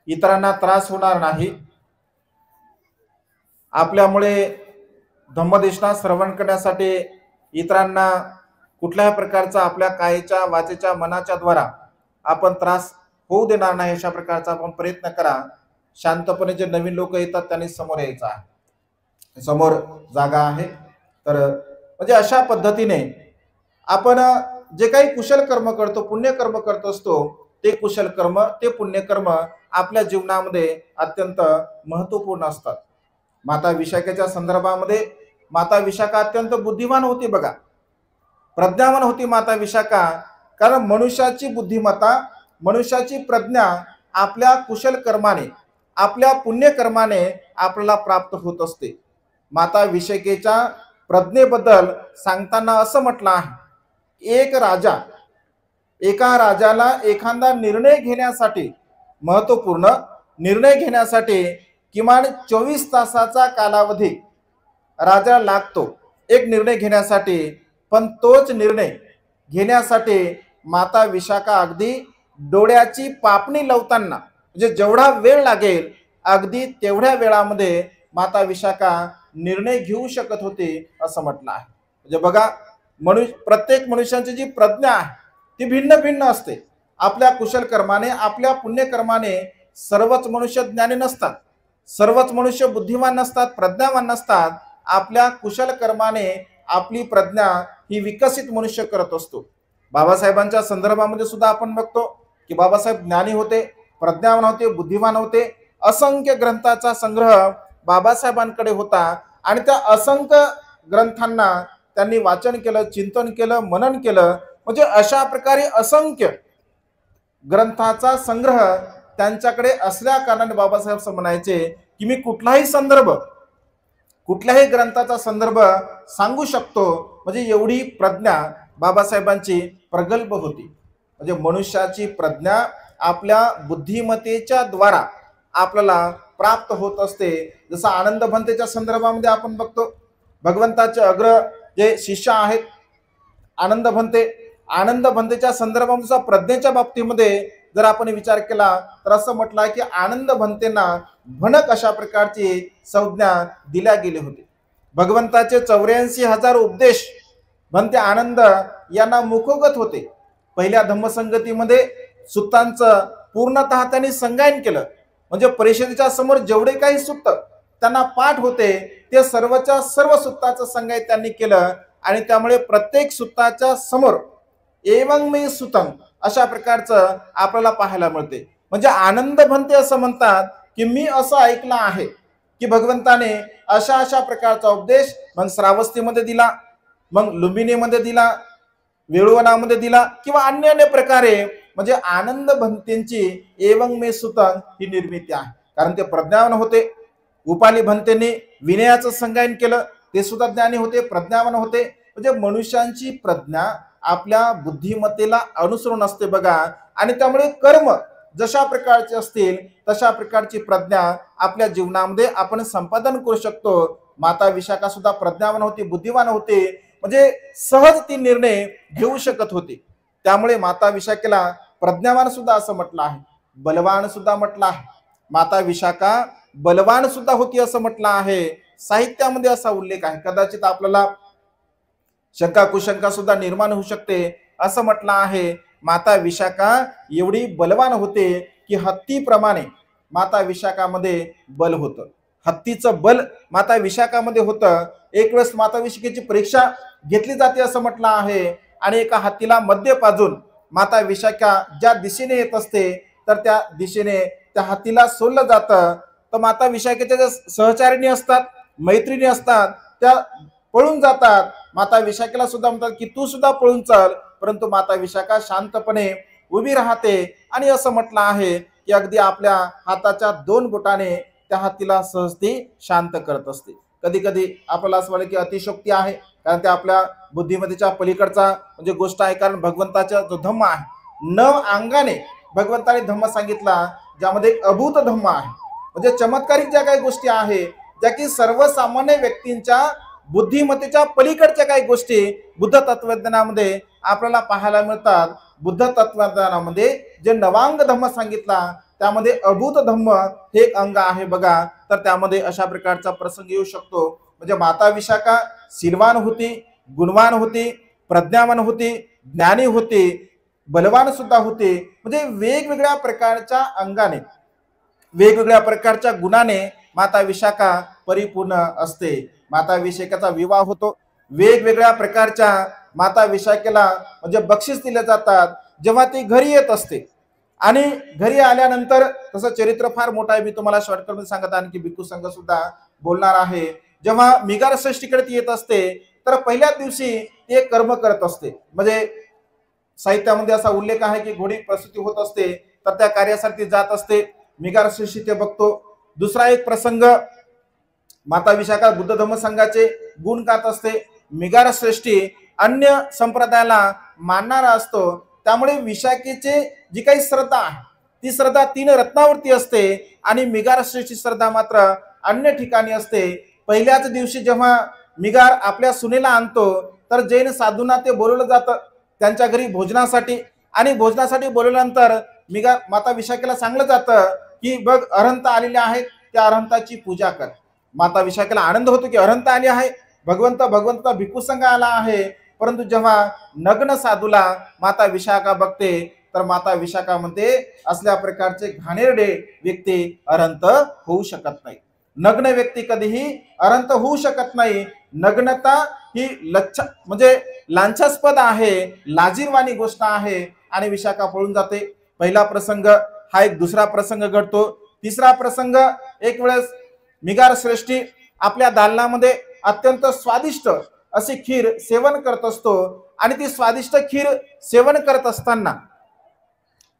इतरांना त्रास होणार नाही. आपल्यामुळे धम्मदेशना श्रवण करण्यासाठी इतरांना कुठल्याही प्रकारचा आपल्या कायेच्या, वाचेच्या, मनाच्या द्वारा आपण त्रास होऊ देणार नाही, अशा प्रकारचा आपण प्रयत्न करा. शांतपणे जे नवीन लोक येतात त्यांनी समोर यायचं आहे. समोर जागा आहे. तर म्हणजे अशा पद्धतीने आपण जे काही कुशल कर्म करतो, पुण्यकर्म करत असतो, ते कुशल कर्म, ते पुण्यकर्म आपल्या जीवनामध्ये अत्यंत महत्वपूर्ण असतात. माता विशाखेच्या संदर्भामध्ये माता विशाखा अत्यंत बुद्धिमान होती बघा, प्रज्ञावान होती माता विशाखा. कारण मनुष्याची बुद्धिमत्ता, मनुष्याची प्रज्ञा आपल्या कुशल कर्माने, आपल्या पुण्यकर्माने आपल्याला प्राप्त होत असते. माता विशाखेच्या प्रज्ञेबद्दल सांगताना असं म्हटलं आहे, एक राजा, एका राजाला एखादा निर्णय घेण्यासाठी, महत्वपूर्ण निर्णय घेण्यासाठी किमान 24 तासाचा कालावधी राजा लागतो एक निर्णय घेण्यासाठी. पण तोच निर्णय घेण्यासाठी माता विशाखा अगदी डोळ्याची पापणी लावताना, म्हणजे जेवढा वेळ लागेल अगदी तेवढ्या वेळामध्ये माता विशाखा निर्णय घेऊ शकत होते असं म्हटलं आहे. म्हणजे बघा, प्रत्येक मनुष्याची जी प्रज्ञा आहे ती भिन्न भिन्न असते. आपल्या कुशल कर्माने, आपल्या पुण्यकर्माने सर्वच मनुष्य ज्ञानी नसतात, सर्वच मनुष्य बुद्धिमान नसतात, प्रज्ञावान नसतात. आपल्या कुशल कर्माने आपली प्रज्ञा ही विकसित मनुष्य करत असतो. बाबासाहेबांच्या संदर्भामध्ये सुद्धा आपण बघतो की बाबासाहेब ज्ञानी होते, प्रज्ञावान होते, बुद्धिमान होते. असंख्य ग्रंथाचा संग्रह बाबासाहेबांकडे होता आणि त्या असंख्य ग्रंथांना त्यांनी वाचन केलं, चिंतन केलं, मनन केलं. म्हणजे अशा प्रकारे असंख्य ग्रंथाचा संग्रह त्यांच्याकडे असल्या कारणाने बाबासाहेब असं म्हणायचे की मी कुठलाही संदर्भ, कुठल्याही ग्रंथाचा संदर्भ सांगू शकतो. म्हणजे एवढी प्रज्ञा बाबासाहेबांची प्रगल्भ होती. म्हणजे मनुष्याची प्रज्ञा आपल्या बुद्धिमत्तेच्या द्वारा आपल्याला प्राप्त होत असते. जसं आनंद भंतेच्या संदर्भामध्ये आपण बघतो, भगवंताचे अग्र जे शिष्य आहेत आनंद भंतेच्या संदर्भानुसार प्रज्ञेच्या बाबतीमध्ये जर आपण विचार केला तर असं म्हटलं आहे की आनंद भंतेंना भनक अशा प्रकारची संज्ञा दिल्या गेली होती. भगवंताचे 84,000 उपदेश भंते आनंद यांना मुखोगत होते. पहिल्या धम्मसंगतीमध्ये सुत्तांचं पूर्णतः त्यांनी संगायन केलं. म्हणजे परिषदेच्या समोर जेवढे काही सुत्त त्यांना पाठ होते ते सर्वच्या सर्व सुत्ताचं संगाय त्यांनी केलं आणि त्यामुळे प्रत्येक सुत्ताच्या समोर एवं मे सुतंग अशा प्रकारचं आपल्याला पाहायला मिळते. म्हणजे आनंद भंते असं म्हणतात की मी असं ऐकलं आहे की भगवंताने अशा अशा प्रकारचा उपदेश मग श्रावस्तीमध्ये दिला, मग लुंबिनीमध्ये दिला, वेळुवनामध्ये दिला किंवा अन्य अन्य प्रकारे. म्हणजे आनंद भंतेंची एवं मे सुतंग ही निर्मिती आहे. कारण ते प्रज्ञावान होते. उपाली भंतेंनी विनयाचं संगायन केलं, ते सुद्धा ज्ञानी होते, प्रज्ञावान होते. म्हणजे मनुष्यांची प्रज्ञा आपल्या बुद्धिमत्तेला अनुसरून असते बघा. आणि त्यामुळे कर्म जशा प्रकारचे असतील तशा प्रकारची प्रज्ञा आपल्या जीवनामध्ये आपण संपादन करू शकतो. माता विशाखा सुद्धा प्रज्ञावान होती, बुद्धिवान होते. म्हणजे सहज ती निर्णय घेऊ शकत होती. त्यामुळे माता विशाखेला प्रज्ञावान सुद्धा असं म्हटलं आहे, बलवान सुद्धा म्हटलं आहे. माता विशाखा बलवान सुद्धा होती असं म्हटलं आहे. साहित्यामध्ये असा उल्लेख आहे. कदाचित आपल्याला शंका कुशंका सुद्धा निर्माण होऊ शकते. असं म्हटलं आहे माता विशाखा एवढी बलवान होते की हत्तीप्रमाणे माता विशाखामध्ये बल होतं. हत्तीचं बल माता विशाखामध्ये होतं. एक वेळेस माता विशाखेची परीक्षा घेतली जाते असं म्हटलं आहे आणि एका हत्तीला मध्ये पाजून माता विशाखा ज्या दिशेने येत असते तर त्या दिशेने त्या हत्तीला सोडलं जातं. तर माता विशाखेच्या ज्या सहचारिणी असतात, मैत्रिणी असतात, त्या पळून जातात. माता विशाखेला सुद्धा म्हणतात की तू सुद्धा पळून चल, परंतु माता विशाखा शांतपणे उभी राहते आणि असं म्हटलं आहे की अगदी आपल्या हाताच्या 2 बोटाने त्या हत्तीला सहज ती शांत करत असते. कधी कधी आपल्याला असं वाटतं की अतिशोक्ती आहे, कारण ते आपल्या बुद्धिमत्तेच्या पलीकडचा म्हणजे गोष्ट आहे. कारण भगवंताचा जो धम्म आहे, 9 अंगाने भगवंताने धम्म सांगितला, ज्यामध्ये एक अभूत धम्म आहे. म्हणजे चमत्कारिक ज्या काही गोष्टी आहे ज्या की सर्वसामान्य व्यक्तींच्या बुद्धिमत्तेच्या पलीकडच्या काही गोष्टी बुद्ध तत्वज्ञानामध्ये आपल्याला पाहायला मिळतात. बुद्ध तत्वज्ञानामध्ये जे नवांग धम्म सांगितला त्यामध्ये अभूत धम्म हे एक अंग आहे बघा. तर त्यामध्ये अशा प्रकारचा प्रसंग येऊ शकतो. म्हणजे माता विशाखा शीलवान होती, गुणवान होती, प्रज्ञावान होती, ज्ञानी होती, बलवान सुद्धा होते. म्हणजे वेगवेगळ्या प्रकारच्या अंगाने, वेगवेगळ्या प्रकारच्या गुणाने माता विशाखा परिपूर्ण असते. माता विशाखेचा विवाह होतो. वेगवेगळ्या प्रकारच्या माता विशाखेला म्हणजे बक्षीस दिले जातात जेव्हा ती घरी येत असते. आणि घरी आल्यानंतर तसं चरित्र फार मोठं आहे, मी तुम्हाला शॉर्टकट सांगत आहे की भिक्खू संघ सुद्धा बोलणार आहे. जेव्हा मिगार षष्टीकडे ती येत असते तर पहिल्या दिवशी ती एक कर्म करत असते. म्हणजे साहित्यामध्ये असा उल्लेख आहे की घोडी प्रसूती होत असते तर त्या कार्यासाठी जात असते. मिगार षष्टी ते बघतो. दुसरा एक प्रसंग, माता विशाखा बुद्ध धम्म संघाचे गुण गात असते. मिगार श्रेष्ठी अन्य संप्रदायाला मानणारा असतो. त्यामुळे विशाखेचे जी काही श्रद्धा आहे ती श्रद्धा 3 रत्नावरती असते आणि मिगार श्रेष्ठी श्रद्धा मात्र अन्य ठिकाणी असते. पहिल्याच दिवशी जेव्हा मिगार आपल्या सुनेला आणतो तर जैन साधूंना ते बोलवलं जातं त्यांच्या घरी भोजनासाठी. आणि भोजनासाठी बोलवल्यानंतर मिगार माता विशाखेला सांगलं जातं की बघ अरहंत आलेले आहेत, त्या अरहंताची पूजा कर. माता विशाखेला आनंद होतो की अरहंत आले आहे, भगवंता भिक्खू संघ आला आहे. परंतु जेव्हा नग्न साधूला माता विशाखा बघते तर माता विशाखा म्हणते असल्या प्रकारचे घाणेरडे व्यक्ती अरहंत होऊ शकत नाही. नग्न व्यक्ती कधीही अरहंत होऊ शकत नाही. नग्नता ही म्हणजे लांछास्पद आहे, लाजीरवाणी गोष्ट आहे आणि विशाखा पळून जाते. पहिला प्रसंग हा. एक दुसरा प्रसंग घडतो. तिसरा प्रसंग, एक वेळेस मिगार श्रेष्ठी आपल्या दालनामध्ये अत्यंत स्वादिष्ट अशी खीर सेवन करत असतो आणि ती स्वादिष्ट खीर सेवन करत असताना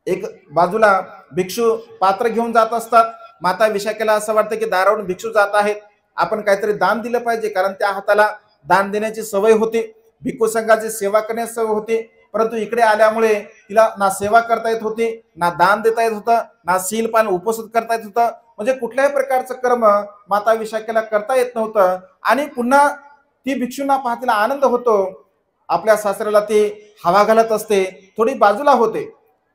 एक बाजूला भिक्षू पात्र घेऊन जात असतात. माता विशाखेला असं वाटतं की दारावरून भिक्षू जात आहेत, आपण काहीतरी दान दिलं पाहिजे, कारण त्या हाताला दान देण्याची सवय होती, भिक्खू संघाची सेवा करण्याची सवय होती. परंतु इकडे आल्यामुळे तिला ना सेवा करता येत होती, ना दान देता येत होतं, ना सीलपान उपस्थित करता येत होतं. म्हणजे कुठल्याही प्रकारचं कर्म माता विशाखेला करता येत नव्हतं. आणि पुन्हा ती भिक्षूंना पाहतीला आनंद होतो. आपल्या सासऱ्याला ती हवा घालत असते, थोडी बाजूला होते,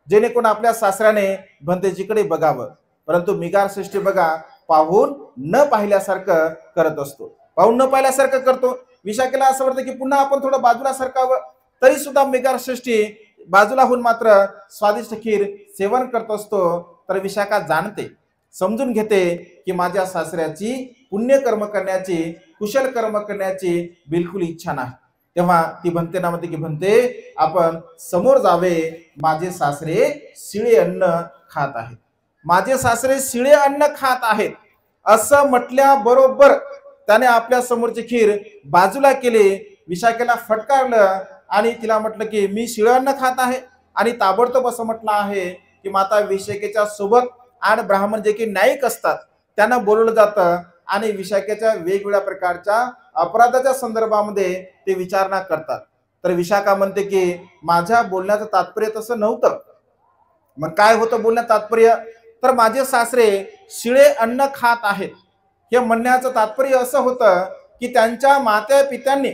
जेणेकरून आपल्या सासऱ्याने भंतेजीकडे बघावं. परंतु मिगार श्रेष्ठी बघा, पाहून न पाहिल्यासारखं करत असतो, पाहून न पाहिल्यासारखं करतो. विशाखेला असं वाटतं की पुन्हा आपण थोडं बाजूला सरकावं, तरी सुद्धा मिगार श्रेष्ठी बाजूला होऊन मात्र स्वादिष्ट खीर सेवन करत असतो. तर विशाखा जाणते, समजून घेते की माझ्या सासऱ्याची पुण्यकर्म करण्याची, कुशल कर्म करण्याची बिलकुल इच्छा नाही. तेव्हा ती भंतेना म्हणते की भंते, आपण समोर जावे, माझे सासरे शिळे अन्न खात आहेत, माझे सासरे शिळे अन्न खात आहेत असं म्हटल्याबरोबर त्याने आपल्या समोरची खीर बाजूला केली. विशाखेला फटकारलं आणि तिला म्हटलं की मी शिळे अन्न खात आहे. आणि ताबडतोब असं म्हटलं आहे की माता विशाखेच्या सोबत आणि ब्राह्मण जे की न्यायिक असतात त्यांना बोलवलं जातं आणि विशाखेच्या वेगवेगळ्या प्रकारच्या अपराधाच्या संदर्भामध्ये ते विचारणा करतात. तर विशाखा म्हणते की माझ्या बोलण्याचं तात्पर्य तसं नव्हतं. मग काय होतं बोलण्याचं तात्पर्य? तर माझे सासरे शिळे अन्न खात आहेत हे म्हणण्याचं तात्पर्य असं होतं की त्यांच्या मात्या पित्यांनी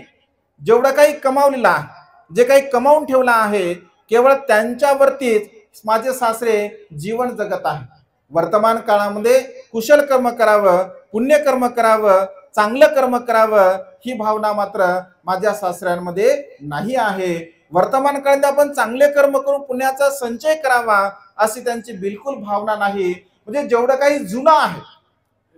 जेवढं काही कमावलेलं आहे, जे काही कमावून ठेवलं आहे, केवळ त्यांच्यावरतीच माझे सासरे जीवन जगत आहे. वर्तमान काळामध्ये कुशल कर्म करावं, पुण्यकर्म करावं, चांगलं कर्म करावं ही भावना मात्र माझ्या सासऱ्यांमध्ये नाही आहे. वर्तमान काळात आपण चांगले कर्म करून पुण्याचा संचय करावा अशी त्यांची बिलकुल भावना नाही. म्हणजे जेवढं काही जुनं आहे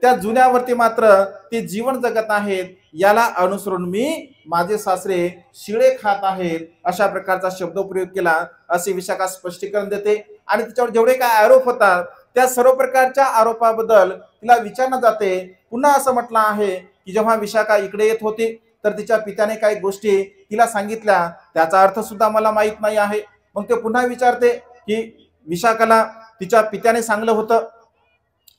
त्या जुन्यावरती मात्र ते जीवन जगत आहेत. याला अनुसरून मी माझे सासरे शिळे खात आहेत अशा प्रकारचा शब्दप्रयोग केला असे विशाखा स्पष्टीकरण देते. आणि तिच्यावर जेवढे काय आरोप होतात त्या सर्व प्रकारच्या आरोपाबद्दल तिला विचारण्यात जाते. पुन्हा असं म्हटलं आहे की जेव्हा विशाखा इकडे येत होती तर तिच्या पित्याने काही गोष्टी तिला सांगितल्या, त्याचा अर्थ सुद्धा मला माहित नाही आहे. मग ते पुन्हा विचारते की विशाखाला तिच्या पित्याने सांगलं होतं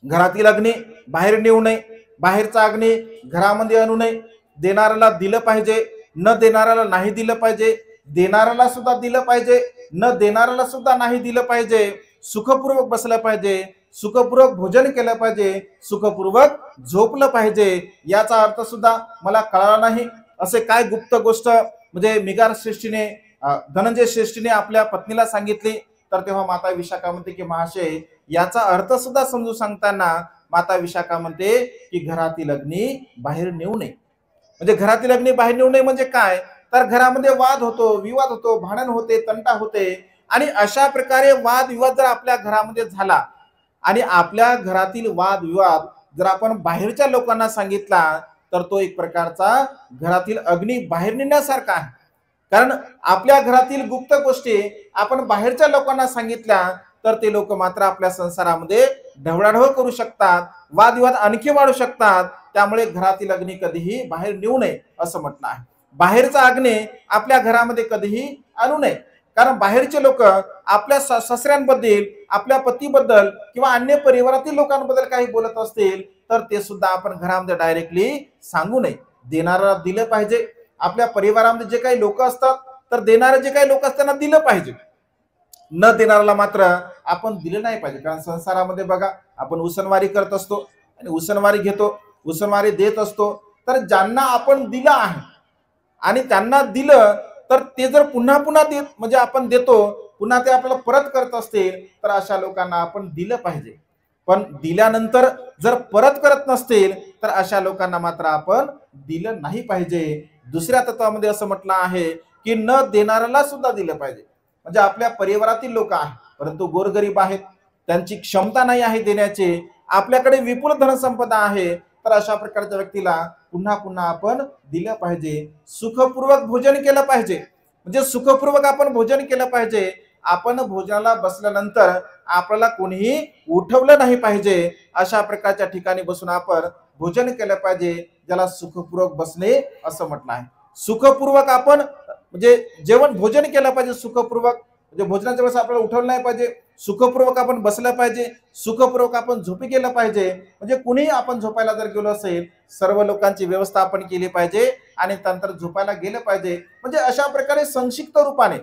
घरातील अग्नी बाहेर नेऊ नये, बाहेरचा अग्नी घरामध्ये आणू नये, देणाऱ्याला दिलं पाहिजे, न देणाऱ्याला नाही दिलं पाहिजे, देणाऱ्याला सुद्धा दिलं पाहिजे, न देणाऱ्याला सुद्धा नाही दिलं पाहिजे, सुखपूर्वक बसलं पाहिजे, सुखपूर्वक भोजन केलं पाहिजे, सुखपूर्वक झोपलं पाहिजे. याचा अर्थ सुद्धा मला कळाला नाही. असे काय गुप्त गोष्ट म्हणजे मिगार श्रेष्ठीने धनंजय श्रेष्ठीने आपल्या पत्नीला सांगितली. तर तेव्हा माता विशाखा म्हणते की महाशय, याचा अर्थ सुद्धा समजून सांगताना माता विशाखा म्हणते की घरातील अग्नी बाहेर नेऊ नये. म्हणजे घरातील अग्नी बाहेर नेऊ नये म्हणजे काय? तर घरामध्ये वाद होतो, विवाद होतो, भांडण होते, तंटा होते. आणि अशा प्रकारे वाद विवाद जर आपल्या घरामध्ये झाला आणि आपल्या घरातील वाद विवाद जर आपण बाहेरच्या लोकांना सांगितला तर तो एक प्रकारचा घरातील अग्नी बाहेर नेण्यासारखा आहे. कारण आपल्या घरातील गुप्त गोष्टी आपण बाहेरच्या लोकांना सांगितल्या तर ते लोक मात्र आपल्या संसारामध्ये ढवळाढवळ करू शकतात, वादविवाद आणखी वाढू शकतात. त्यामुळे घरातील अग्नी कधीही बाहेर नेऊ नये असं म्हटलं आहे. बाहेरचा अग्नी आपल्या घरामध्ये कधीही आणू नये. कारण बाहेरचे लोक आपल्या सासऱ्यांबद्दल, आपल्या पतीबद्दल किंवा अन्य परिवारातील लोकांबद्दल काही बोलत असतील तर ते सुद्धा आपण घरामध्ये डायरेक्टली सांगू नये. देणाऱ्याला दिलं पाहिजे. आपल्या परिवारामध्ये जे काही लोक असतात तर देणारे जे काही लोक असतात त्यांना दिलं पाहिजे, न देणाऱ्याला मात्र आपण दिलं नाही पाहिजे. कारण संसारामध्ये बघा, आपण उसनवारी करत असतो आणि उसनवारी घेतो, उसनवारी देत असतो. तर ज्यांना आपण दिलं आहे आणि त्यांना दिलं तर ते जर पुन्हा पुन्हा देत म्हणजे आपण देतो, पुन्हा ते आपल्याला परत करत असतील तर अशा लोकांना आपण दिलं पाहिजे. पण दिल्यानंतर जर परत करत नसतील तर अशा लोकांना मात्र आपण दिलं नाही पाहिजे. दुसऱ्या तत्वामध्ये असं म्हटलं आहे की न देणाऱ्याला सुद्धा दिलं पाहिजे. म्हणजे आपल्या परिवारातील लोक आहेत परंतु गोरगरीब आहेत, त्यांची क्षमता नाही आहे देण्याची, आपल्याकडे विपुल धनसंपदा आहे, तर अशा प्रकारच्या व्यक्तीला पुन्हा पुन्हा आपण दिलं पाहिजे. सुखपूर्वक भोजन केलं पाहिजे. म्हणजे सुखपूर्वक आपण भोजन केलं पाहिजे. आपण भोजनाला बसल्यानंतर आपल्याला कोणीही उठवलं नाही पाहिजे. अशा प्रकारच्या ठिकाणी बसून आपण भोजन केलं पाहिजे, ज्याला सुखपूर्वक बसणे असं म्हटलं आहे. सुखपूर्वक आपण म्हणजे जेवण भोजन केलं पाहिजे सुखपूर्वक. म्हणजे भोजनाच्या वेळेस आपल्याला उठवलं नाही पाहिजे, सुखपूर्वक आपण बसलं पाहिजे, सुखपूर्वक आपण झोपी गेलं पाहिजे. म्हणजे कुणीही आपण झोपायला जर गेलो असेल सर्व लोकांची व्यवस्था आपण केली पाहिजे आणि नंतर झोपायला गेलं पाहिजे. म्हणजे अशा प्रकारे संक्षिप्त रूपाने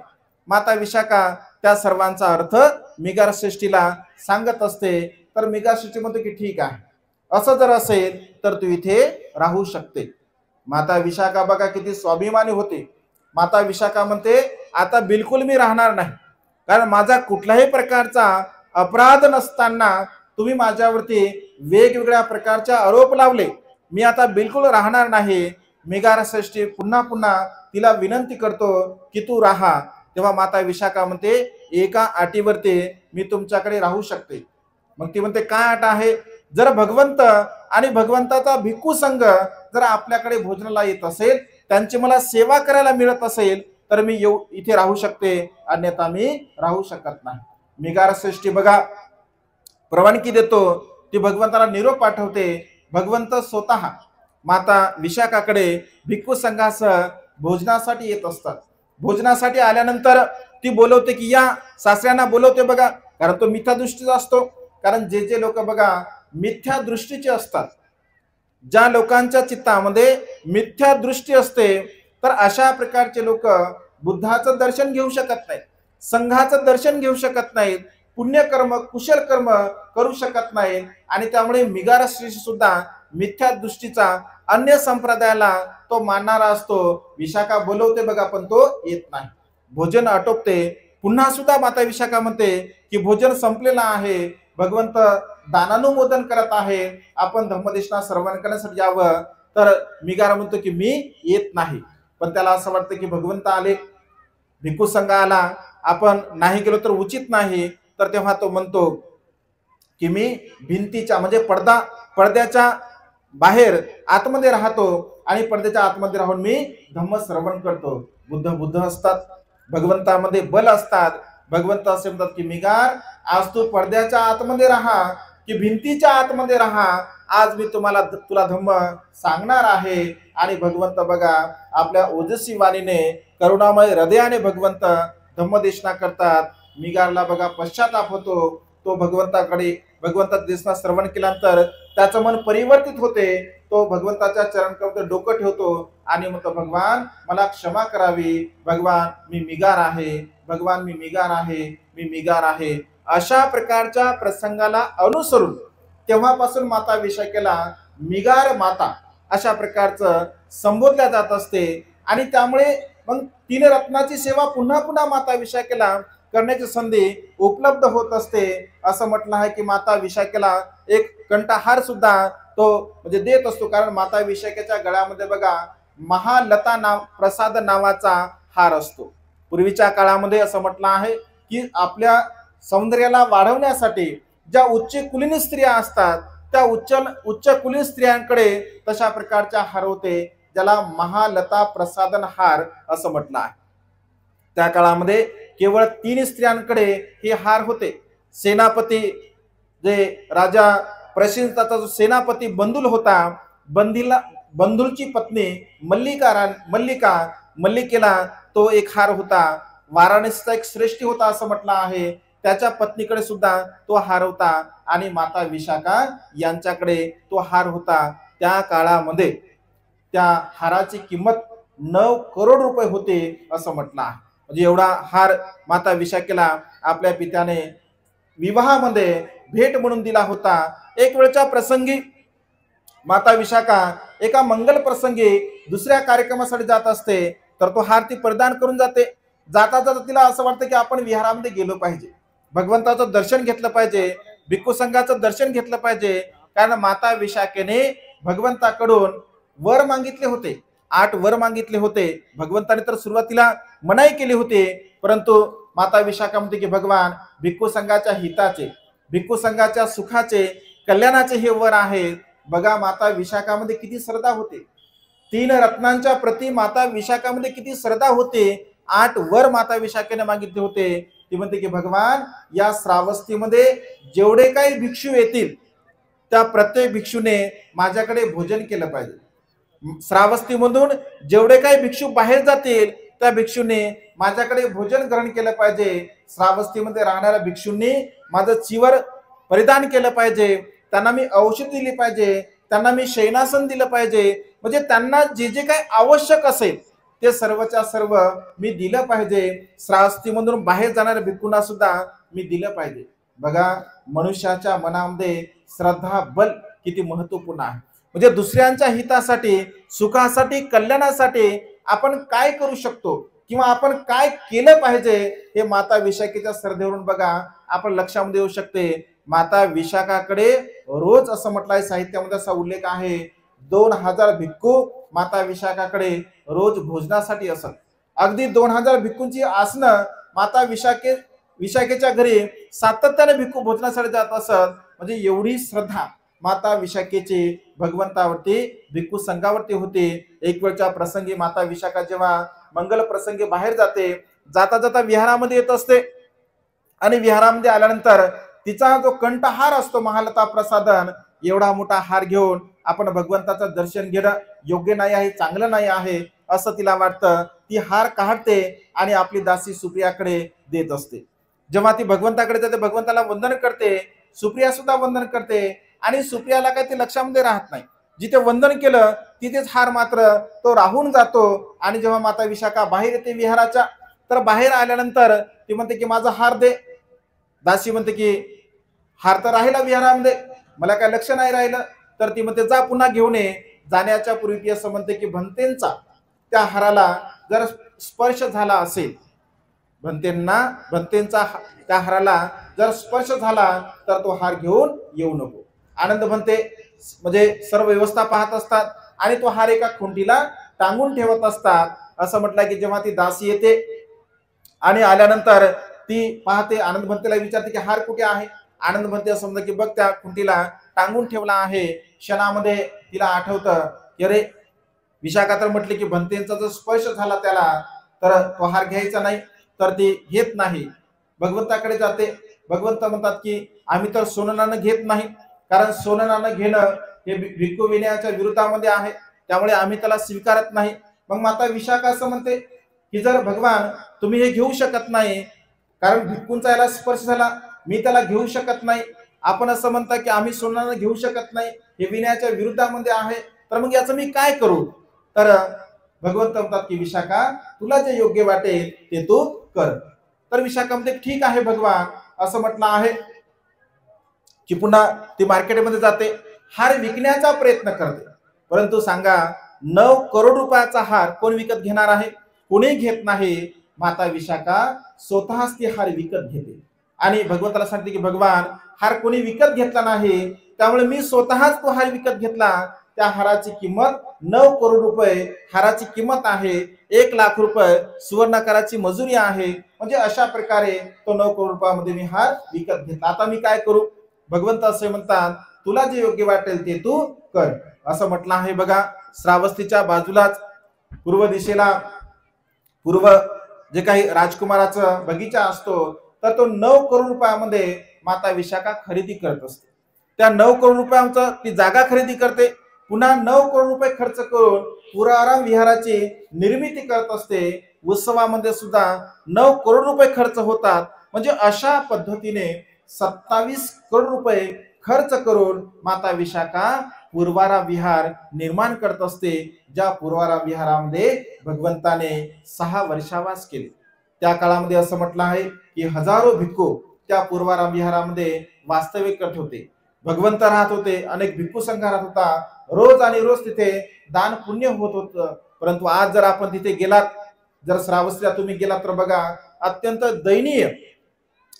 माता विशाखा त्या सर्वांचा अर्थ मिगारश्रेष्ठीला सांगत असते. तर मिगारश्रेष्ठी म्हणते की ठीक आहे, असं जर असेल तर तू इथे राहू शकते. माता विशाखा बघा किती स्वाभिमानी होते. माता विशाखा म्हणते आता बिलकुल मी राहणार नाही, कारण माझा कुठल्याही प्रकारचा अपराध नसताना तुम्ही माझ्यावरती वेगवेगळ्या प्रकारचे आरोप लावले, मी आता बिलकुल राहणार नाही. मिगारश्रेष्ठी पुन्हा पुन्हा तिला विनंती करतो की तू राहा. तेव्हा माता विशाखा म्हणते एका अटीवरती मी तुमच्याकडे राहू शकते. मग ती म्हणते काय अट आहे? जर भगवंत आणि भगवंताचा भिक्खू संघ जर आपल्याकडे भोजनाला येत असेल, त्यांची मला सेवा करायला मिळत असेल तर मी इथे राहू शकते, अन्यथा मी राहू शकत नाही. मिगारश्रेष्ठी बघा परवानगी देतो. ती भगवंताला निरोप पाठवते. भगवंत स्वतः माता विशाखाकडे भिक्खू संघासह भोजनासाठी येत असतात. भोजनासाठी आल्यानंतर ती बोलवते की या सासऱ्यांना बोलवते बघा, कारण तो मिथ्या दृष्टीचा असतो. कारण जे जे लोक बघा मिथ्या दृष्टीचे असतात, ज्या लोकांच्या चित्तामध्ये मिथ्या दृष्टी असते, तर अशा प्रकारचे लोक बुद्धाचं दर्शन घेऊ शकत नाहीत, संघाचं दर्शन घेऊ शकत नाहीत, पुण्यकर्म कुशल कर्म करू शकत नाहीत. आणि त्यामुळे मिगारश्रेष्ठी सुद्धा मिथ्या दृष्टीचा अन्य संप्रदायाला तो मानणारा असतो. विशाखा बोलवते बघा पण तो येत नाही. भोजन आटोपते. पुन्हा सुद्धा माता विशाखा म्हणते की भोजन संपलेलं आहे, भगवंत दानानुमोदन करत आहे, आपण धम्मदेशना श्रवण करण्यासाठी यावं. तर मिगार म्हणतो की मी येत नाही. पण त्याला असं वाटतं की भगवंत आले, भिक्खू संघ आला, आपण नाही गेलो तर उचित नाही. तर तेव्हा तो म्हणतो की मी भिंतीच्या म्हणजे पडद्याच्या बाहेर आतमध्ये राहतो आणि पडद्याच्या आतमध्ये राहून मी धम्म श्रवण करतो. बुद्ध असतात, भगवंतामध्ये बल असतात. भगवंत असे म्हणतात की मिगार आज तू पडद्याच्या आतमध्ये राहा की भिंतीच्या आतमध्ये राहा, आज मी तुला धम्म सांगणार आहे. आणि भगवंत बघा आपल्या ओजस्वी वाणीने करुणामय हृदयाने भगवंत धम्मदेशना करतात. मिगारला बघा पश्चाताप होतो. तो भगवंताचं देशना श्रवण केल्यानंतर त्याचं मन परिवर्तित होते. तो भगवंताच्या चरणकमळावर डोकं ठेवतो आणि म्हणतो भगवान मला क्षमा करावी, भगवान मी मिगार आहे, भगवान मी मिगार आहे, मी मिगार आहे. अशा प्रकारच्या प्रसंगाला अनुसरून तेव्हापासून माता विशाखेला मिगार माता अशा प्रकारचं संबोधल्या जात असते. आणि त्यामुळे मग 3 रत्नाची सेवा पुन्हा पुन्हा माता विशाखेला करण्याची संधी उपलब्ध होत असते. असं म्हटलं आहे की माता विशाखेला एक कंठहार सुद्धा तो म्हणजे देत असतो. कारण माता विशाखेच्या गळ्यामध्ये बघा महालता प्रसाद नावाचा हार असतो. पूर्वीच्या काळामध्ये असं म्हटलं आहे की आपल्या सौंदर्याला वाढवण्यासाठी ज्या उच्च कुलीन स्त्रिया असतात त्या उच्च कुलीन स्त्रियांकडे तशा प्रकारचा हार होते, ज्याला महालता प्रसादन हार असं म्हटलं आहे. त्या काळामध्ये केवळ 3 स्त्रियांकडे हे हार होते. सेनापती जे राजा प्रसिंताचा जो सेनापती बंदुल होता, बंदुलची पत्नी मल्लिकेला तो एक हार होता. वाराणसीचा एक श्रेष्ठी होता असं म्हटलं आहे, त्याच्या पत्नीकडे सुद्धा तो हार होता. आणि माता विशाखा यांच्याकडे तो हार होता. त्या काळामध्ये त्या हाराची किंमत 9 करोड रुपये होते असं म्हटलं आहे. म्हणजे एवढा हार माता विशाखेला आपल्या पित्याने विवाहामध्ये भेट म्हणून दिला होता. एक वेळच्या प्रसंगी माता विशाखा एका मंगल प्रसंगी दुसऱ्या कार्यक्रमासाठी जात असते, तर तो हार ती परिधान करून जाते. जाता जाता तिला असं वाटतं की आपण विहारामध्ये गेलो पाहिजे, भगवंताचं दर्शन घेतलं पाहिजे, भिक्खू संघाचं दर्शन घेतलं पाहिजे. कारण माता विशाखेने भगवंताकडून वर मागितले होते, 8 वर मागितले होते. भगवंताने तर सुरुवातीला मनाई केली होती, परंतु माता विशाखा म्हणते की भगवान भिक्खू संघाच्या हिताचे, भिक्खू संघाच्या सुखाचे, कल्याणाचे हे वर आहे. बघा माता विशाखामध्ये किती श्रद्धा होते. 3 रत्नांच्या प्रति माता विशाखामध्ये किती श्रद्धा होते. 8 वर माता विशाखेने मागितले होते. ती म्हणते की भगवान या श्रावस्तीमध्ये जेवढे काही भिक्षू येतील त्या प्रत्येक भिक्षूने माझ्याकडे भोजन केलं पाहिजे. श्रावस्तीमधून जेवढे काही भिक्षू बाहेर जातील त्या भिक्षूने माझ्याकडे भोजन ग्रहण केलं पाहिजे. श्रावस्तीमध्ये राहणाऱ्या भिक्षूंनी माझं चिवर परिधान केलं पाहिजे, त्यांना मी औषध दिली पाहिजे, त्यांना मी शयनासन दिलं पाहिजे. म्हणजे त्यांना जे जे काही आवश्यक असेल ते सर्वच्या सर्व मी दिलं पाहिजे. श्रावस्तीमधून बाहेर जाणाऱ्या भिक्खूंना सुद्धा मी दिलं पाहिजे. बघा, मनुष्याच्या मनामध्ये श्रद्धा बल किती महत्वपूर्ण आहे. म्हणजे दुसऱ्यांच्या हितासाठी, सुखासाठी, कल्याणासाठी आपण काय करू शकतो किंवा आपण काय केलं पाहिजे हे माता विशाखेच्या श्रद्धेवरून बघा आपण लक्षामध्ये येऊ शकते. माता विशाखाकडे रोज असं म्हटलंय, साहित्यामध्ये असा उल्लेख आहे, 2000 भिक्खू माता विशाखाकडे रोज भोजनासाठी असत. अगदी 2000 भिक्खूंची आसनं माता विशाखेच्या घरी सातत्याने भिक्खू भोजनासाठी जात असत. म्हणजे एवढी श्रद्धा माता विशाखेची भगवंतावरती, भिक्खू संघावरती होती. एक वेळच्या प्रसंगी माता विशाखा जेव्हा मंगल प्रसंगी बाहेर जाते, जाता जाता विहारामध्ये येत असते आणि विहारामध्ये आल्यानंतर तिचा जो कंठहार असतो महालता प्रसादन, एवढा मोठा हार घेऊन आपण भगवंताचं दर्शन घेणं योग्य नाही आहे, चांगलं नाही आहे असं तिला वाटतं. ती हार काढते आणि आपली दासी सुप्रियाकडे देत असते. जेव्हा ती भगवंताकडे जाते, भगवंताला वंदन करते, सुप्रिया सुद्धा वंदन करते आणि सुप्रियाला काही ते लक्षामध्ये राहत नाही. जिथे वंदन केलं तिथेच हार मात्र तो राहून जातो. आणि जेव्हा माता विशाखा बाहेर येते विहाराच्या, तर बाहेर आल्यानंतर ती म्हणते की माझा हार दे. दासी म्हणते की हार तर राहिला विहारामध्ये, मला काय लक्ष नाही राहिलं. तर ती म्हणते जा पुन्हा घेऊन ये. जाण्याच्या पूर्वी ती असं म्हणते की भंतेंचा त्या हाराला जर स्पर्श झाला असेल, भंतेंचा त्या हाराला जर स्पर्श झाला तर तो हार घेऊन येऊ नको. आनंद भंते म्हणजे सर्व व्यवस्था पाहत असतात आणि तो हार एका खुंटीला टांगून ठेवत असतात. असं म्हटलं की जेव्हा ती दासी येते आणि आल्यानंतर ती पाहते, आनंद भंतेला विचारते की हार कुठे आहे. आनंद भंते असं म्हणतं की बघ त्या खुंटीला टांगून ठेवला आहे. क्षणामध्ये तिला आठवतं की अरे विशाखा तर म्हटली की भंतेंचा जर स्पर्श झाला त्याला तर तो हार घ्यायचा नाही, तर ती घेत नाही. भगवंताकडे जाते. भगवंत म्हणतात की आम्ही तर सोनं नाणं घेत नाही, कारण सोनं नाणं घेणं हे भिक्खू विनयाच्या विरोधामध्ये आहे, त्यामुळे आम्ही त्याला स्वीकारत नाही. मग माता विशाखा असं म्हणते की जर भगवान तुम्ही हे घेऊ शकत नाही, कारण भिक्खूंचा याला स्पर्श झाला, मी त्याला घेऊ शकत नाही, आपण असं म्हणता की आम्ही सोनं नाणं घेऊ शकत नाही, हे विनयाच्या विरुद्धामध्ये आहे, तर मग याचं मी काय करू. तर भगवंत म्हणतात की विशाखा तुला जे योग्य वाटेल ते तू कर. तर विशाखा म्हणते ठीक आहे भगवान, असं म्हटलं आहे की पुन्हा ती मार्केटमध्ये जाते, हार विकण्याचा प्रयत्न करते. परंतु सांगा 9 करोड रुपयाचा हार कोण विकत घेणार आहे. कोणी घेत नाही. माता विशाखा स्वतःच ती हार विकत घेते आणि भगवंताला सांगते की भगवान हार कोणी विकत घेतला नाही, त्यामुळे मी स्वतःच तो हार विकत घेतला. त्या हाराची किंमत 9 करोड रुपये हाराची किंमत आहे. 1 लाख रुपये सुवर्णाकाराची मजुरी आहे. म्हणजे अशा प्रकारे तो 9 करोड रुपयामध्ये मी हार विकत घेतला. आता मी काय करू. भगवंत असे म्हणतात तुला जे योग्य वाटेल ते तू कर, असं म्हटलं आहे. बघा श्रावस्तीच्या बाजूलाच पूर्व दिशेला पूर्व जे काही राजकुमाराचं बगीचा असतो, तर तो 9 करोड रुपयामध्ये माता विशाखा खरेदी करत असते. त्या 9 करोड रुपयांचं ती जागा खरेदी करते. पुन्हा 9 करोड रुपये खर्च करून पुराराम विहाराची निर्मिती करत असते. उत्सवामध्ये सुद्धा 9 करोड रुपये खर्च होतात. म्हणजे अशा पद्धतीने 27 करोड रुपये खर्च करून माता विशाखा पूर्वारा विहार निर्माण करत असते. ज्या पूर्वारा विहारामध्ये भगवंताने 6 वर्षावास केले. त्या काळामध्ये असं म्हटलं आहे की हजारो भिक्खू त्या पूर्वारा विहारामध्ये वास्तव्य करत होते. भगवंत राहत होते, अनेक भिक्खू संघ राहत होता. रोज आणि रोज तिथे दान पुण्य होत होतं. परंतु आज जर आपण तिथे गेलात, जर श्रावस्तीला तुम्ही गेलात तर बघा अत्यंत दयनीय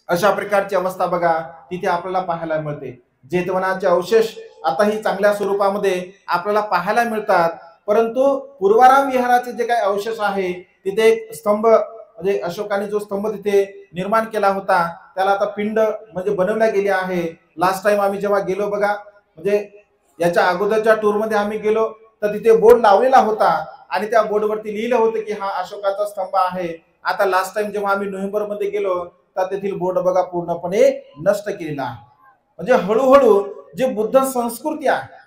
अशा प्रकारची अवस्था बघा तिथे आपल्याला पाहायला मिळते. जेतवनाचे अवशेष आताही चांगल्या स्वरूपामध्ये आपल्याला पाहायला मिळतात, परंतु पूर्वाराम विहाराचे जे काही अवशेष आहे तिथे एक स्तंभ म्हणजे अशोकाने जो स्तंभ तिथे निर्माण केला होता त्याला आता पिंड म्हणजे बनवल्या गेले आहे. लास्ट टाइम आम्ही जेव्हा गेलो बघा, म्हणजे याच्या अगोदरच्या टूर मध्ये आम्ही गेलो तर तिथे बोर्ड लावलेला होता आणि त्या बोर्डवरती लिहिलं होतं की हा अशोकाचा स्तंभ आहे. आता लास्ट टाइम जेव्हा आम्ही नोव्हेंबर मध्ये गेलो तर तेथील बोर्ड बघा पूर्णपणे नष्ट केलेला आहे. म्हणजे हळूहळू जे बुद्ध संस्कृती आहे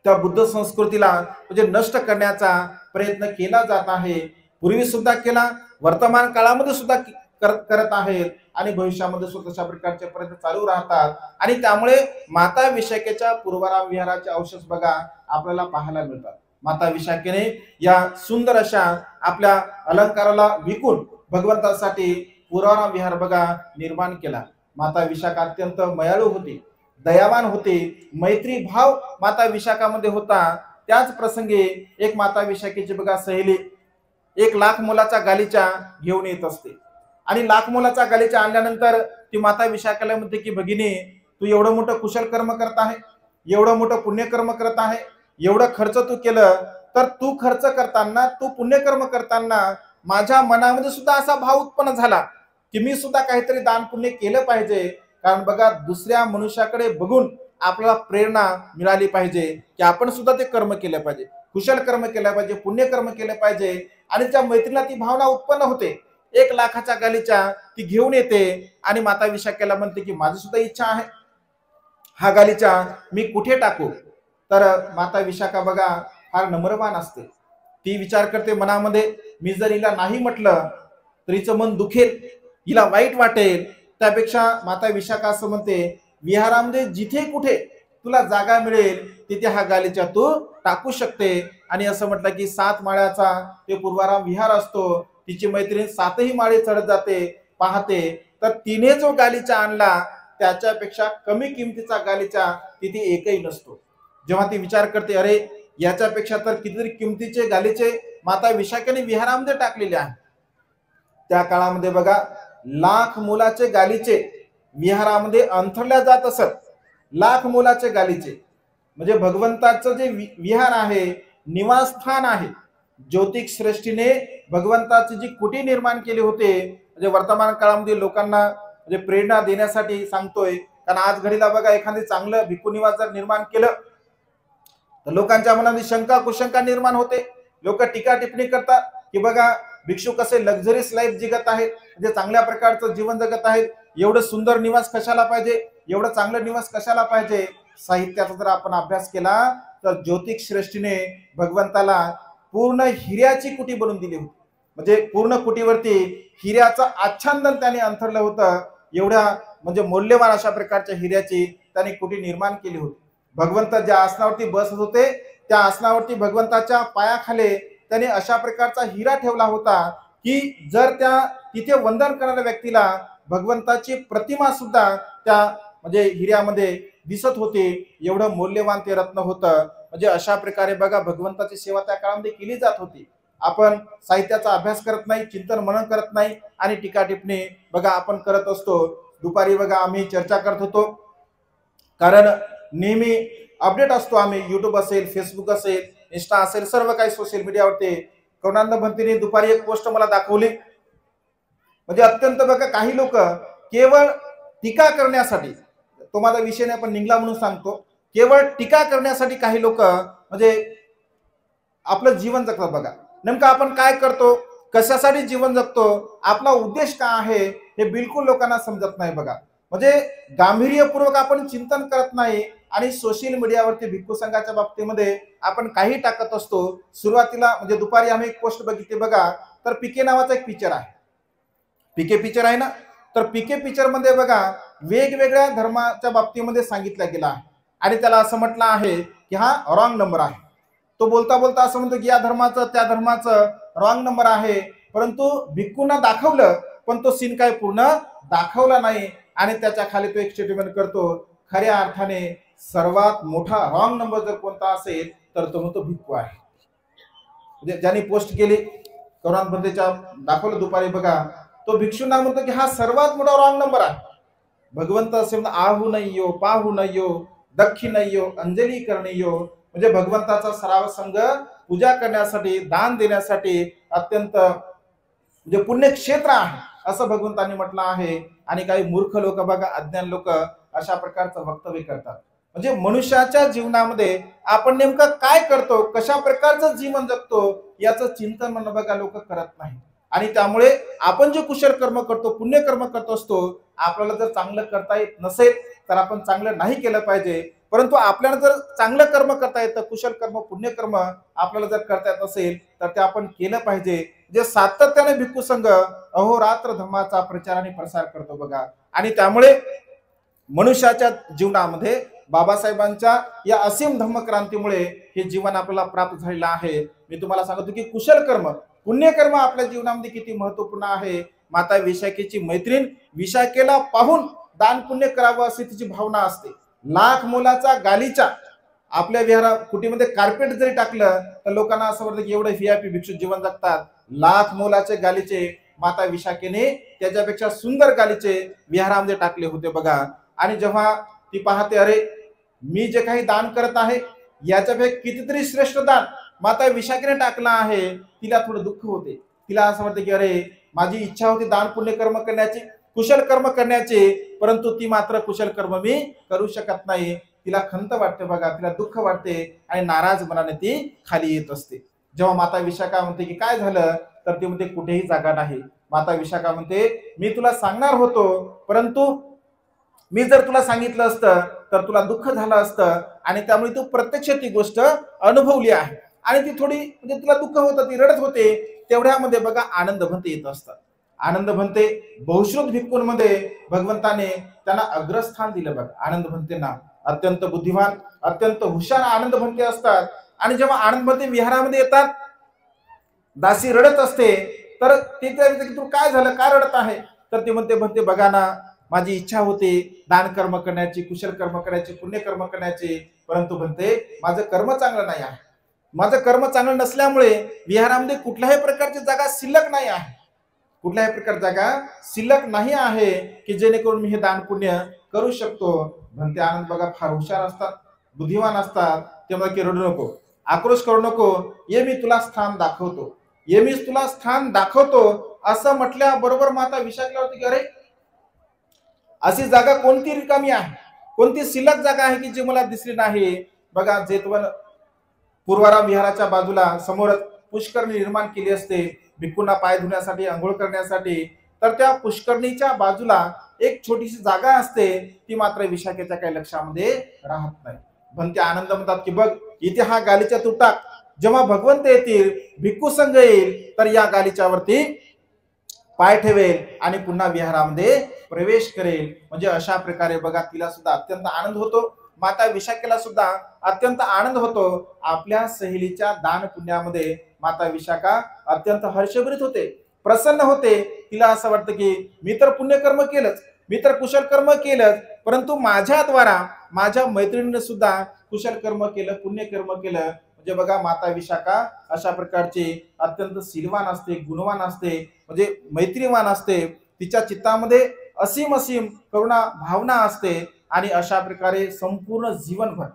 त्या बुद्ध संस्कृतीला म्हणजे नष्ट करण्याचा प्रयत्न केला जात आहे. पूर्वी सुद्धा केला, वर्तमान काळामध्ये सुद्धा करत आहेत आणि भविष्यामध्ये सुद्धा अशा प्रकारचे प्रयत्न चालू राहतात. आणि त्यामुळे माता विशाखेच्या पूर्वाराम विहाराचे अवशेष बघा आपल्याला पाहायला मिळतात. माता विशाखेने या सुंदर अशा आपल्या अलंकाराला विकून भगवंतासाठी पुराणा विहार बघा निर्माण केला. माता विशाखा अत्यंत मयाळू होती, दयावान होती, मैत्री भाव माता विशाखामध्ये होता. त्याच प्रसंगी एक माता विशाखेची बघा सहेली एक लाख मोलाचा गालीचा घेऊन येत असते आणि लाख मोलाचा गालीचा आणल्यानंतर ती माता विशाखाला म्हणते की भगिनी, तू एवढं मोठं कुशल कर्म करत आहे, एवढं मोठं पुण्यकर्म करत आहे, एवढं खर्च तू केलं, तर तू खर्च करताना, तू पुण्यकर्म करताना माझ्या मनामध्ये सुद्धा असा भाव उत्पन्न झाला की मी सुद्धा काहीतरी दान पुण्य केलं पाहिजे. कारण बघा, दुसऱ्या मनुष्याकडे बघून आपल्याला प्रेरणा मिळाली पाहिजे की आपण सुद्धा ते कर्म केलं पाहिजे, कुशल कर्म केलं पाहिजे, पुण्यकर्म केलं पाहिजे. आणि त्या मैत्रीला ती भावना उत्पन्न होते. 1 लाखाच्या गालीचा ती घेऊन येते आणि माता विशाखेला म्हणते की माझी सुद्धा इच्छा आहे, हा गालीचा मी कुठे टाकू. तर माता विशाखा बघा फार नम्रवान असते. ती विचार करते मनामध्ये, मी जर हिला नाही म्हटलं तर हिचं मन दुखेल, हिला वाईट वाटेल. त्यापेक्षा माता विशाखा असं म्हणते, विहारामध्ये जिथे कुठे तुला जागा मिळेल तिथे हा गालीचा तू टाकू शकते. आणि असं म्हटलं की 7 माळ्याचा ते पूर्वाराम विहार असतो. तिची मैत्रीण 7ही माळे चढत जाते, पाहते तर तिने जो गालीचा आणला त्याच्यापेक्षा कमी किमतीचा गालीचा तिथे एकही नसतो. जेव्हा ती विचार करते, अरे याच्यापेक्षा तर कितीतरी किमतीचे गालीचे माता विशाखेने विहारामध्ये टाकलेले आहे. त्या काळामध्ये बघा लाख मोलाचे गालीचे विहारामध्ये अंथरल्या जात असत. लाख मोलाचे गालीचे म्हणजे भगवंताचं जे विहार आहे, निवासस्थान आहे. ज्योतिक श्रेष्ठीने भगवंताची जी कुटी निर्माण केली होते, म्हणजे वर्तमान काळामध्ये लोकांना म्हणजे प्रेरणा देण्यासाठी सांगतोय. कारण आज घडीला बघा एखादी चांगलं भिक्खू निवास जर निर्माण केलं तर लोकांच्या मनामध्ये शंका कुशंका निर्माण होते. लोक टीका टिप्पणी करतात की बघा भिक्षू कसे लक्झरीस लाईफ जगत आहेत, म्हणजे चांगल्या प्रकारचं जीवन जगत आहेत, एवढं सुंदर निवास कशाला पाहिजे, एवढं चांगलं निवास कशाला पाहिजे. साहित्याचा जर आपण अभ्यास केला तर ज्योतिक श्रेष्ठीने भगवंताला पूर्ण हिऱ्याची कुटी बनवून दिली होती. म्हणजे पूर्ण कुटीवरती हिऱ्याचं आच्छादन त्याने अंथरलं होतं. एवढ्या म्हणजे मौल्यवान अशा प्रकारच्या हिऱ्याची त्याने कुटी निर्माण केली होती. भगवंत ज्या आसनावरती बसत होते त्या आसनावरती भगवंताच्या पायाखाली त्याने अशा प्रकारचा हिरा ठेवला होता की जर त्या तिथे वंदन करणाऱ्या व्यक्तीला भगवंताची प्रतिमा सुद्धा त्या म्हणजे हिऱ्यामध्ये दिसत होती. एवढं मौल्यवान ते रत्न होतं. म्हणजे अशा प्रकारे बघा भगवंताची सेवा त्या काळामध्ये केली जात होती. आपण साहित्याचा अभ्यास करत नाही, चिंतन मनन करत नाही आणि टीका टिप्पणी बघा आपण करत असतो. दुपारी बघा आम्ही चर्चा करत होतो, कारण नेहमी अपडेट असतो आम्ही. युट्यूब असेल, फेसबुक असेल, इंस्टा असेल, सर्व काही सोशल मीडियावरती. करुणानंद भंतीने दुपारी एक पोस्ट मला दाखवली. म्हणजे अत्यंत बघा काही लोक केवळ टीका करण्यासाठी, तो माझा विषय नाही पण निघला म्हणून सांगतो, केवळ टीका करण्यासाठी काही लोक म्हणजे आपलं जीवन जगतात. बघा नेमकं आपण काय करतो, कशासाठी जीवन जगतो, आपला उद्देश काय आहे हे बिलकुल लोकांना समजत नाही. बघा म्हणजे गांभीर्यपूर्वक आपण चिंतन करत नाही आणि सोशल मीडियावरती भिक्खू संघाच्या बाबतीमध्ये आपण काही टाकत असतो. सुरुवातीला म्हणजे दुपारी आम्ही एक पोस्ट बघितली बघा, तर पीके नावाचा एक पिक्चर आहे, पीके पिक्चर आहे ना, तर पीके पिक्चर मध्ये बघा वेगवेगळ्या धर्माच्या बाबतीमध्ये सांगितलं गेलं आहे आणि त्याला असं म्हटलं आहे की हा रॉंग नंबर आहे. तो बोलता बोलता असं म्हणतो की या धर्माचं त्या धर्माचं रॉंग नंबर आहे, परंतु भिक्खूंना दाखवलं पण तो सीन काय पूर्ण दाखवला नाही. आणि त्याच्या खाली तो एक स्टेटमेंट करतो, खऱ्या अर्थाने सर्वात मोठा रॉंग नंबर जर कोणता असेल तर तो म्हणतो भिक्खू आहे. म्हणजे ज्यांनी पोस्ट केली करुणानंद भंतेच्या दाखवलं दुपारी बघा, तो भिक्षूंना म्हणतो की हा सर्वात मोठा रॉंग नंबर आहे. भगवंत असे म्हणतो, आहू नय्यो पाहू नय्यो दक्षिणय्यो अंजली करणय्यो. म्हणजे भगवंताचा सराव संघ पूजा करण्यासाठी, दान देण्यासाठी अत्यंत म्हणजे पुण्यक्षेत्र आहे असं भगवंतांनी म्हटलं आहे. आणि काही मूर्ख लोक बघा, अज्ञान लोक अशा प्रकारचं वक्तव्य करतात. म्हणजे मनुष्याच्या जीवनामध्ये आपण नेमकं काय करतो, कशा प्रकारचं जीवन जगतो याचं चिंतन म्हणून बघा लोक करत नाही. आणि त्यामुळे आपण जे कुशल कर्म करतो, पुण्यकर्म करत असतो, आपल्याला जर चांगलं करता येत नसेल तर आपण चांगलं नाही केलं पाहिजे. परंतु आपल्याला जर चांगलं कर्म करता येतं, कुशल कर्म पुण्यकर्म आपल्याला जर करता येत असेल तर ते आपण केलं पाहिजे. जे सातत्याने भिक्खू संघ अहोरात्र धर्माचा प्रचार आणि प्रसार करतो बघा. आणि त्यामुळे मनुष्याच्या जीवनामध्ये बाबासाहेबांच्या या असीम धम्मक्रांतीमुळे हे जीवन आपल्याला प्राप्त झालेलं आहे. मी तुम्हाला सांगतो की कुशल कर्म, पुण्यकर्म आपल्या जीवनामध्ये किती महत्वपूर्ण आहे. माता विशाखेची मैत्रीण विशाखेला पाहून दान पुण्य करावं अशी तिची भावना असते. लाख मोलाचा गालीचा आपल्या विहारा कुटीमध्ये कार्पेट जरी टाकलं तर लोकांना असं वाटतं की एवढं व्हीआयपी भिक्षू जीवन जगतात. लाख मोलाचे गालीचे माता विशाखेने त्याच्यापेक्षा सुंदर गालीचे विहारामध्ये टाकले होते बघा. आणि जेव्हा ती पाहते, अरे मी जे काही दान करत आहे याच्यापेक्षा कितीतरी श्रेष्ठ दान माता विशाखेने टाकलं आहे, तिला थोडं दुःख होते. तिला असं वाटतं की अरे माझी इच्छा होती दान पुण्य कर्म करण्याची, कुशल कर्म करण्याचे, परंतु ती मात्र कुशल कर्म मी करू शकत नाही. तिला खंत वाटते बघा, तिला दुःख वाटते आणि नाराज मनाने ती खाली येत असते. जेव्हा माता विशाखा म्हणते की काय झालं, तर ती म्हणते कुठेही जागा नाही. माता विशाखा म्हणते मी तुला सांगणार होतो, परंतु मी जर तुला सांगितलं असतं तर तुला दुःख झालं असतं आणि त्यामुळे तू प्रत्यक्ष ती गोष्ट अनुभवली आहे. आणि ती थोडी म्हणजे तुला दुःख होतं, ती रडत होते. तेवढ्यामध्ये बघा आनंद भंते येत असतात. आनंद भंते बहुश्रुत भिक्खूंमध्ये भगवंताने त्यांना अग्रस्थान दिलं बघा. आनंद भंतेंना अत्यंत बुद्धिमान, अत्यंत हुशार आनंद भंते असतात. आणि जेव्हा आनंद भंते विहारामध्ये येतात, दासी रडत असते, तर ते की तू काय झालं, काय रडत आहे, तर ते म्हणते भंते बघा ना, माझी इच्छा होती दान कर्म करण्याची, कुशल कर्म करण्याची, पुण्य कर्म करण्याची, परंतु म्हणते माझं कर्म चांगलं नाही आहे. माझं कर्म चांगलं नसल्यामुळे विहारामध्ये कुठल्याही प्रकारची जागा शिल्लक नाही आहे. कुठल्याही प्रकार जागा शिल्लक नाही आहे की जेणेकरून मी हे दान पुण्य करू शकतो. म्हणते आनंद बघा फार हुशार असतात, बुद्धिमान असतात. ते म्हणतात की रडू नको, आक्रोश करू नको, ये मी तुला स्थान दाखवतो, ये मी तुला स्थान दाखवतो असं म्हटल्याबरोबर माता विशाखला होती की अरे अशी जागा कोणती रिकामी आहे, कोणती शिल्लक जागा आहे की जी मला दिसली नाही. बघा जेतवन पूर्वाराम विहाराच्या बाजूला समोरच पुष्करणी निर्माण केली असते भिक्खूंना पाय धुण्यासाठी, आंघोळ करण्यासाठी. तर त्या पुष्करणीच्या बाजूला एक छोटीशी जागा असते, ती मात्र विशाखेच्या काही लक्षामध्ये राहत नाही. भंते आनंद म्हणतात की बघ इथे हा गालीचा तू टाक, जेव्हा भगवंत येतील, भिक्खू संघ येईल, तर या गालीच्यावरती पाय ठेवेल आणि पुन्हा विहारामध्ये प्रवेश करेल. म्हणजे अशा प्रकारे बघा तिला सुद्धा अत्यंत आनंद होतो, माता विशाखेला सुद्धा अत्यंत आनंद होतो. आपल्या सहेलीच्या दान पुण्यामध्ये माता विशाखा अत्यंत हर्षभरीत होते, प्रसन्न होते. तिला असं वाटतं की मी तर पुण्यकर्म केलंच, मी तर कुशल कर्म केलंच, परंतु माझ्याद्वारा माझ्या मैत्रिणीने सुद्धा कुशल कर्म केलं, पुण्यकर्म केलं. म्हणजे बघा माता विशाखा अशा प्रकारची अत्यंत शीलवान असते, गुणवान असते, म्हणजे मैत्रीवान असते. तिच्या चित्तामध्ये असीम असीम करुणा भावना असते. आणि अशा प्रकारे संपूर्ण जीवनभर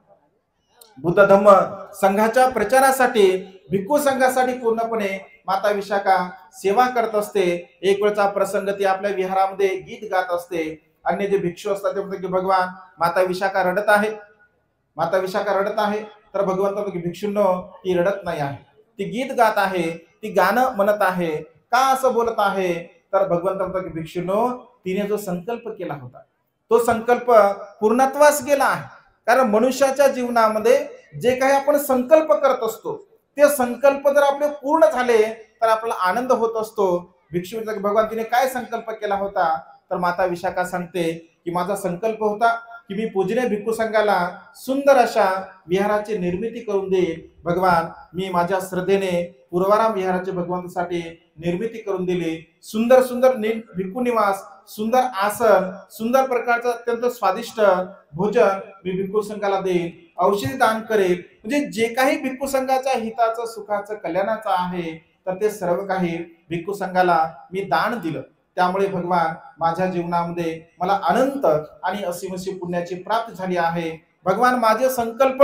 बुद्ध धम्म संघाच्या प्रचारासाठी, भिक्खू संघासाठी पूर्णपणे माता विशाखा सेवा करत असते. एक वेळचा प्रसंग ती आपल्या विहारामध्ये गीत गात असते. अन्य जे भिक्षू असतात ते म्हणतात की भगवान माता विशाखा रडत आहे, माता विशाखा रडत आहे. तर भगवंत म्हणतो की भिक्षूंनो ती रडत नाही आहे, ती गीत गात आहे, ती गाणं म्हणत आहे. का असं बोलत आहे, तर भगवंत म्हणतो की भिक्षूंनो तिने जो संकल्प केला होता तो संकल्प पूर्णत्वास गेला आहे. कारण मनुष्याच्या जीवनामध्ये जे काही आपण संकल्प करत असतो ते संकल्प जर आपले पूर्ण झाले तर आपला आनंद होत असतो. भिक्षू भगवान तिने काय संकल्प केला होता, तर माता विशाखा सांगते की माझा संकल्प होता की मी पूजनीय भिक्खू संघाला सुंदर अशा विहाराची निर्मिती करून देईल. भगवान मी माझ्या श्रद्धेने पूर्वाराम विहाराची भगवंतासाठी निर्मिती करून दिली. सुंदर सुंदर भिक्खू निवास, सुंदर आसन, सुंदर प्रकारचं अत्यंत स्वादिष्ट भोजन मी भिक्खू संघाला देईल, औषधी दान करेल. म्हणजे जे काही भिक्खू संघाच्या हिताचं, सुखाचं, कल्याणाचं आहे तर ते सर्व काही भिक्खू संघाला मी दान दिलं. त्यामुळे भगवान माझ्या जीवनामध्ये मला अनंत आणि असीम अशी पुण्याची प्राप्ती झाली आहे. भगवान माझे संकल्प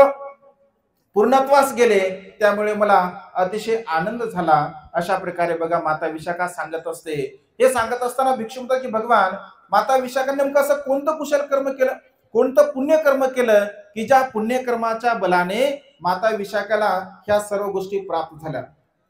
पूर्णत्वास गेले, त्यामुळे मला अतिशय आनंद झाला. अशा प्रकारे बघा माता विशाखा सांगत असते. हे सांगत असताना भिक्षू म्हणतात की भगवान माता विशाखा नेमकं असं कोणतं कुशल कर्म केलं, कोणतं पुण्यकर्म केलं की ज्या पुण्यकर्माच्या बलाने माता विशाखाला ह्या सर्व गोष्टी प्राप्त झाल्या.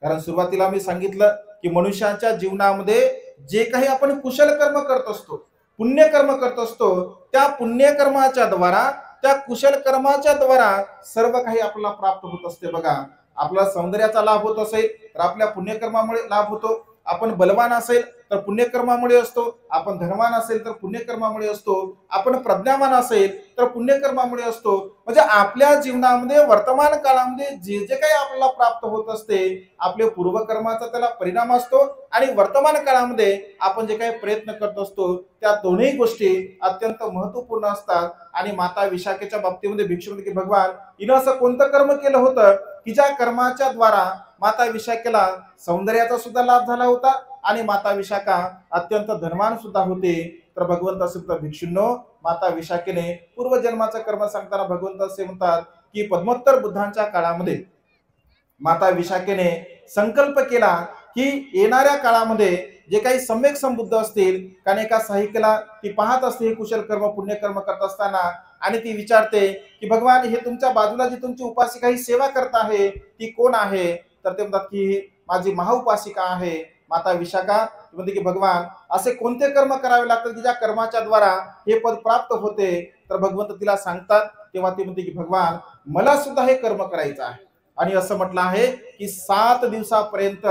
कारण सुरुवातीला मी सांगितलं की मनुष्याच्या जीवनामध्ये जे काही आपण कुशल कर्म करत असतो, पुण्यकर्म करत असतो, त्या पुण्यकर्माच्या द्वारा, त्या कुशल कर्माच्या द्वारा सर्व काही आपल्याला प्राप्त होत असते. बघा आपला सौंदर्याचा लाभ होत असेल तर आपल्या पुण्यकर्मामुळे लाभ होतो. आपण बलवान असेल तर पुण्यकर्मामुळे असतो, आपण धनवान असेल तर पुण्यकर्मामुळे असतो, आपण प्रज्ञावान असेल तर पुण्यकर्मामुळे असतो. म्हणजे आपल्या जीवनामध्ये वर्तमान काळामध्ये जे जे काही आपल्याला प्राप्त होत असते आपले पूर्वकर्माचा त्याला परिणाम असतो, आणि वर्तमान काळामध्ये आपण जे काही प्रयत्न करत असतो त्या दोन्ही गोष्टी अत्यंत महत्वपूर्ण असतात. आणि माता विशाखेच्या बाबतीमध्ये भिक्षू म्हणते की भगवान हिनं असं कोणतं कर्म केलं होतं की ज्या कर्माच्या द्वारा माता विशाखेला सौंदर्याचा सुद्धा लाभ झाला होता आणि माता विशाखा अत्यंत धनवान सुद्धा होते. तर भगवंत असे म्हणतात भिक्षूंनो, माता विशाखेने पूर्वजन्माचं कर्म सांगताना भगवंत असे म्हणतात की पद्मोत्तर बुद्धांच्या काळामध्ये माता विशाखेने संकल्प केला की येणाऱ्या काळामध्ये जे काही सम्यक संबुद्ध असतील, कारण एका साहित्यला ती पाहत असते हे कुशल कर्म पुण्यकर्म करत असताना, आणि ती विचारते की भगवान हे तुमच्या बाजूला जी तुमची उपासिका ही सेवा करत आहे ती कोण आहे? तर ते म्हणतात की माझी महाउपासिका आहे माता विशाखा. म्हणते की भगवान असे कोणते कर्म करावे लागतात की ज्या कर्माच्या द्वारा हे पद प्राप्त होते? तर भगवंत तिला सांगतात. तेव्हा ती म्हणते की भगवान मला सुद्धा हे कर्म करायचं आहे. आणि असं म्हटलं आहे की 7 दिवसापर्यंत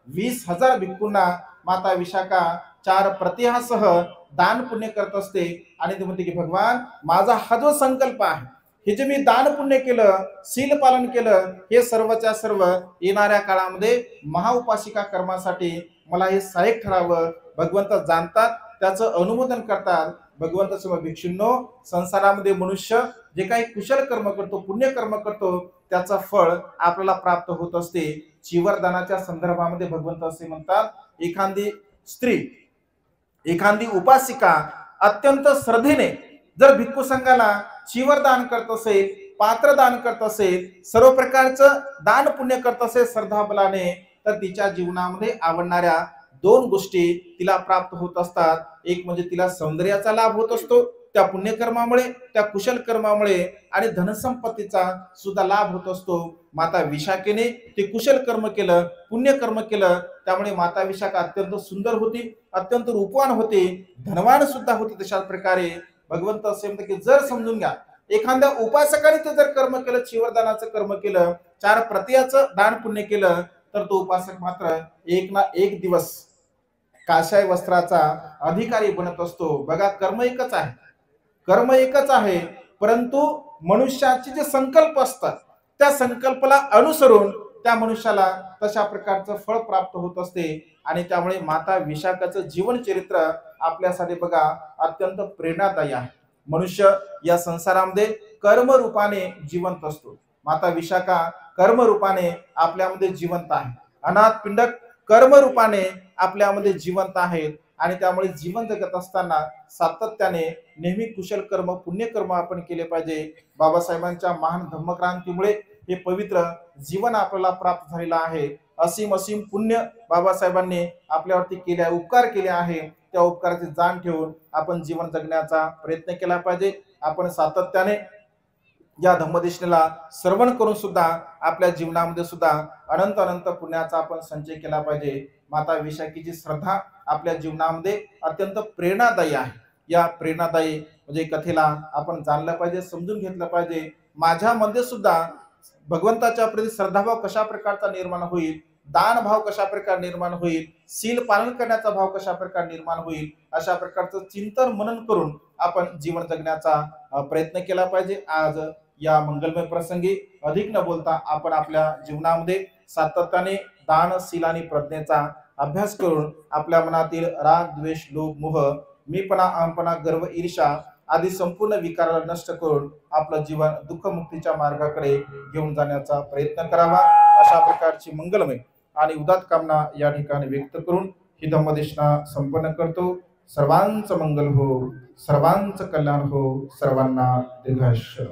20,000 भिक्खूंना माता विशाखा 4 प्रतिहासह दान पुण्य करत असते. आणि ते म्हणते की भगवान माझा हा जो संकल्प आहे, हे जे मी दान पुण्य केलं, शील पालन केलं, हे सर्वच्या सर्व येणाऱ्या काळामध्ये महाउपासिका कर्मासाठी मला हे सहाय्यक ठरावं. भगवंत जाणतात, त्याचं अनुमोदन करतात. भगवंत सर्व भिक्षूंनो, संसारामध्ये मनुष्य जे काही कुशल कर्म करतो, पुण्य कर्म करतो, त्याचं फळ आपल्याला प्राप्त होत असते. चिवरदानाच्या संदर्भामध्ये भगवंत असे म्हणतात, एखादी स्त्री, एखादी उपासिका अत्यंत श्रद्धेने जर भिक्खू संघाला चिवरदान करत असेल, पात्रदान करत असेल, सर्व प्रकारचं दान पुण्य करत असेल श्रद्धाबलाने, तर तिच्या जीवनामध्ये आवडणाऱ्या 2 गोष्टी तिला प्राप्त होत असतात. एक म्हणजे तिला सौंदर्याचा लाभ होत असतो त्या पुण्यकर्मामुळे, त्या कुशल कर्मामुळे, आणि धनसंपत्तीचा सुद्धा लाभ होत असतो. माता विशाखेने ते कुशल कर्म केलं, पुण्यकर्म केलं, त्यामुळे माता विशाखा अत्यंत सुंदर होती, अत्यंत रूपवान होती, धनवान सुद्धा होती. तशा प्रकारे भगवंत असे म्हणतात की जर समजून घ्या, एखाद्या उपासकाने ते जर कर्म केलं, चिवरदानाचं कर्म केलं, 4 प्रतियाचं दान पुण्य केलं, तर तो उपासक मात्र एक ना एक दिवस काशाय वस्त्राचा अधिकारी बनत असतो. बघा, कर्म एकच आहे, कर्म एकच आहे, परंतु मनुष्याचे जे संकल्प असतात त्या संकल्पाला अनुसरून त्या मनुष्याला तशा प्रकारचं फळ प्राप्त होत असते. आणि त्यामुळे माता विशाखाचं जीवन चरित्र आपल्यासाठी बघा अत्यंत प्रेरणादायी आहे. मनुष्य या संसारामध्ये कर्मरूपाने जिवंत असतो. माता विशाखा कर्मरूपाने आपल्यामध्ये जिवंत आहे. अनाथ पिंडक कर्मरूपाने आपल्यामध्ये जिवंत आहेत. आणि त्यामुळे जीवन जगत असताना सातत्याने नेहमी कुशल कर्म पुण्यकर्म आपण केले पाहिजे. बाबासाहेबांच्या महान धम्मक्रांतीमुळे हे पवित्र जीवन आपल्याला प्राप्त झालेलं आहे. असीम असीम पुण्य बाबासाहेबांनी आपल्यावरती केले, उपकार केले आहे. त्या उपकाराची जाण ठेवून आपण जीवन जगण्याचा प्रयत्न केला पाहिजे. आपण सातत्याने या धम्मदेशनेला श्रवण करून सुद्धा आपल्या जीवनामध्ये सुद्धा अनंत अनंत पुण्याचा आपण संचय केला पाहिजे. माता विशाखेची श्रद्धा आपल्या जीवनामध्ये अत्यंत प्रेरणादायी आहे. या प्रेरणादायी म्हणजे कथेला आपण जाणलं पाहिजे, समजून घेतलं पाहिजे. माझ्यामध्ये सुद्धा भगवंताच्या प्रती श्रद्धाभाव कशा प्रकारचा निर्माण होईल, दान भाव कशा प्रकारे निर्माण होईल, शील पालन करण्याचा भाव कशा प्रकारे निर्माण होईल, अशा प्रकारचं चिंतन मनन करून आपण जीवन जगण्याचा प्रयत्न केला पाहिजे. आज या मंगलमय प्रसंगी अधिक न बोलता आपण आपल्या जीवनामध्ये सातत्याने दान, शील आणि प्रज्ञेचा अभ्यास करून आपल्या मनातील राग, द्वेष, लोभ, मोह, मीपणा, अहंपणा, गर्व, ईर्ष्या आदी संपूर्ण विकाराला नष्ट करून आपलं जीवन दुःखमुक्तीच्या मार्गाकडे घेऊन जाण्याचा प्रयत्न करावा. अशा प्रकारची मंगलमय आणि उदात्त कामना या ठिकाणी व्यक्त करून ही धम्मदेशना संपन्न करतो. सर्वांचं मंगल हो, सर्वांचं कल्याण हो, सर्वांना दीर्घायुष्य.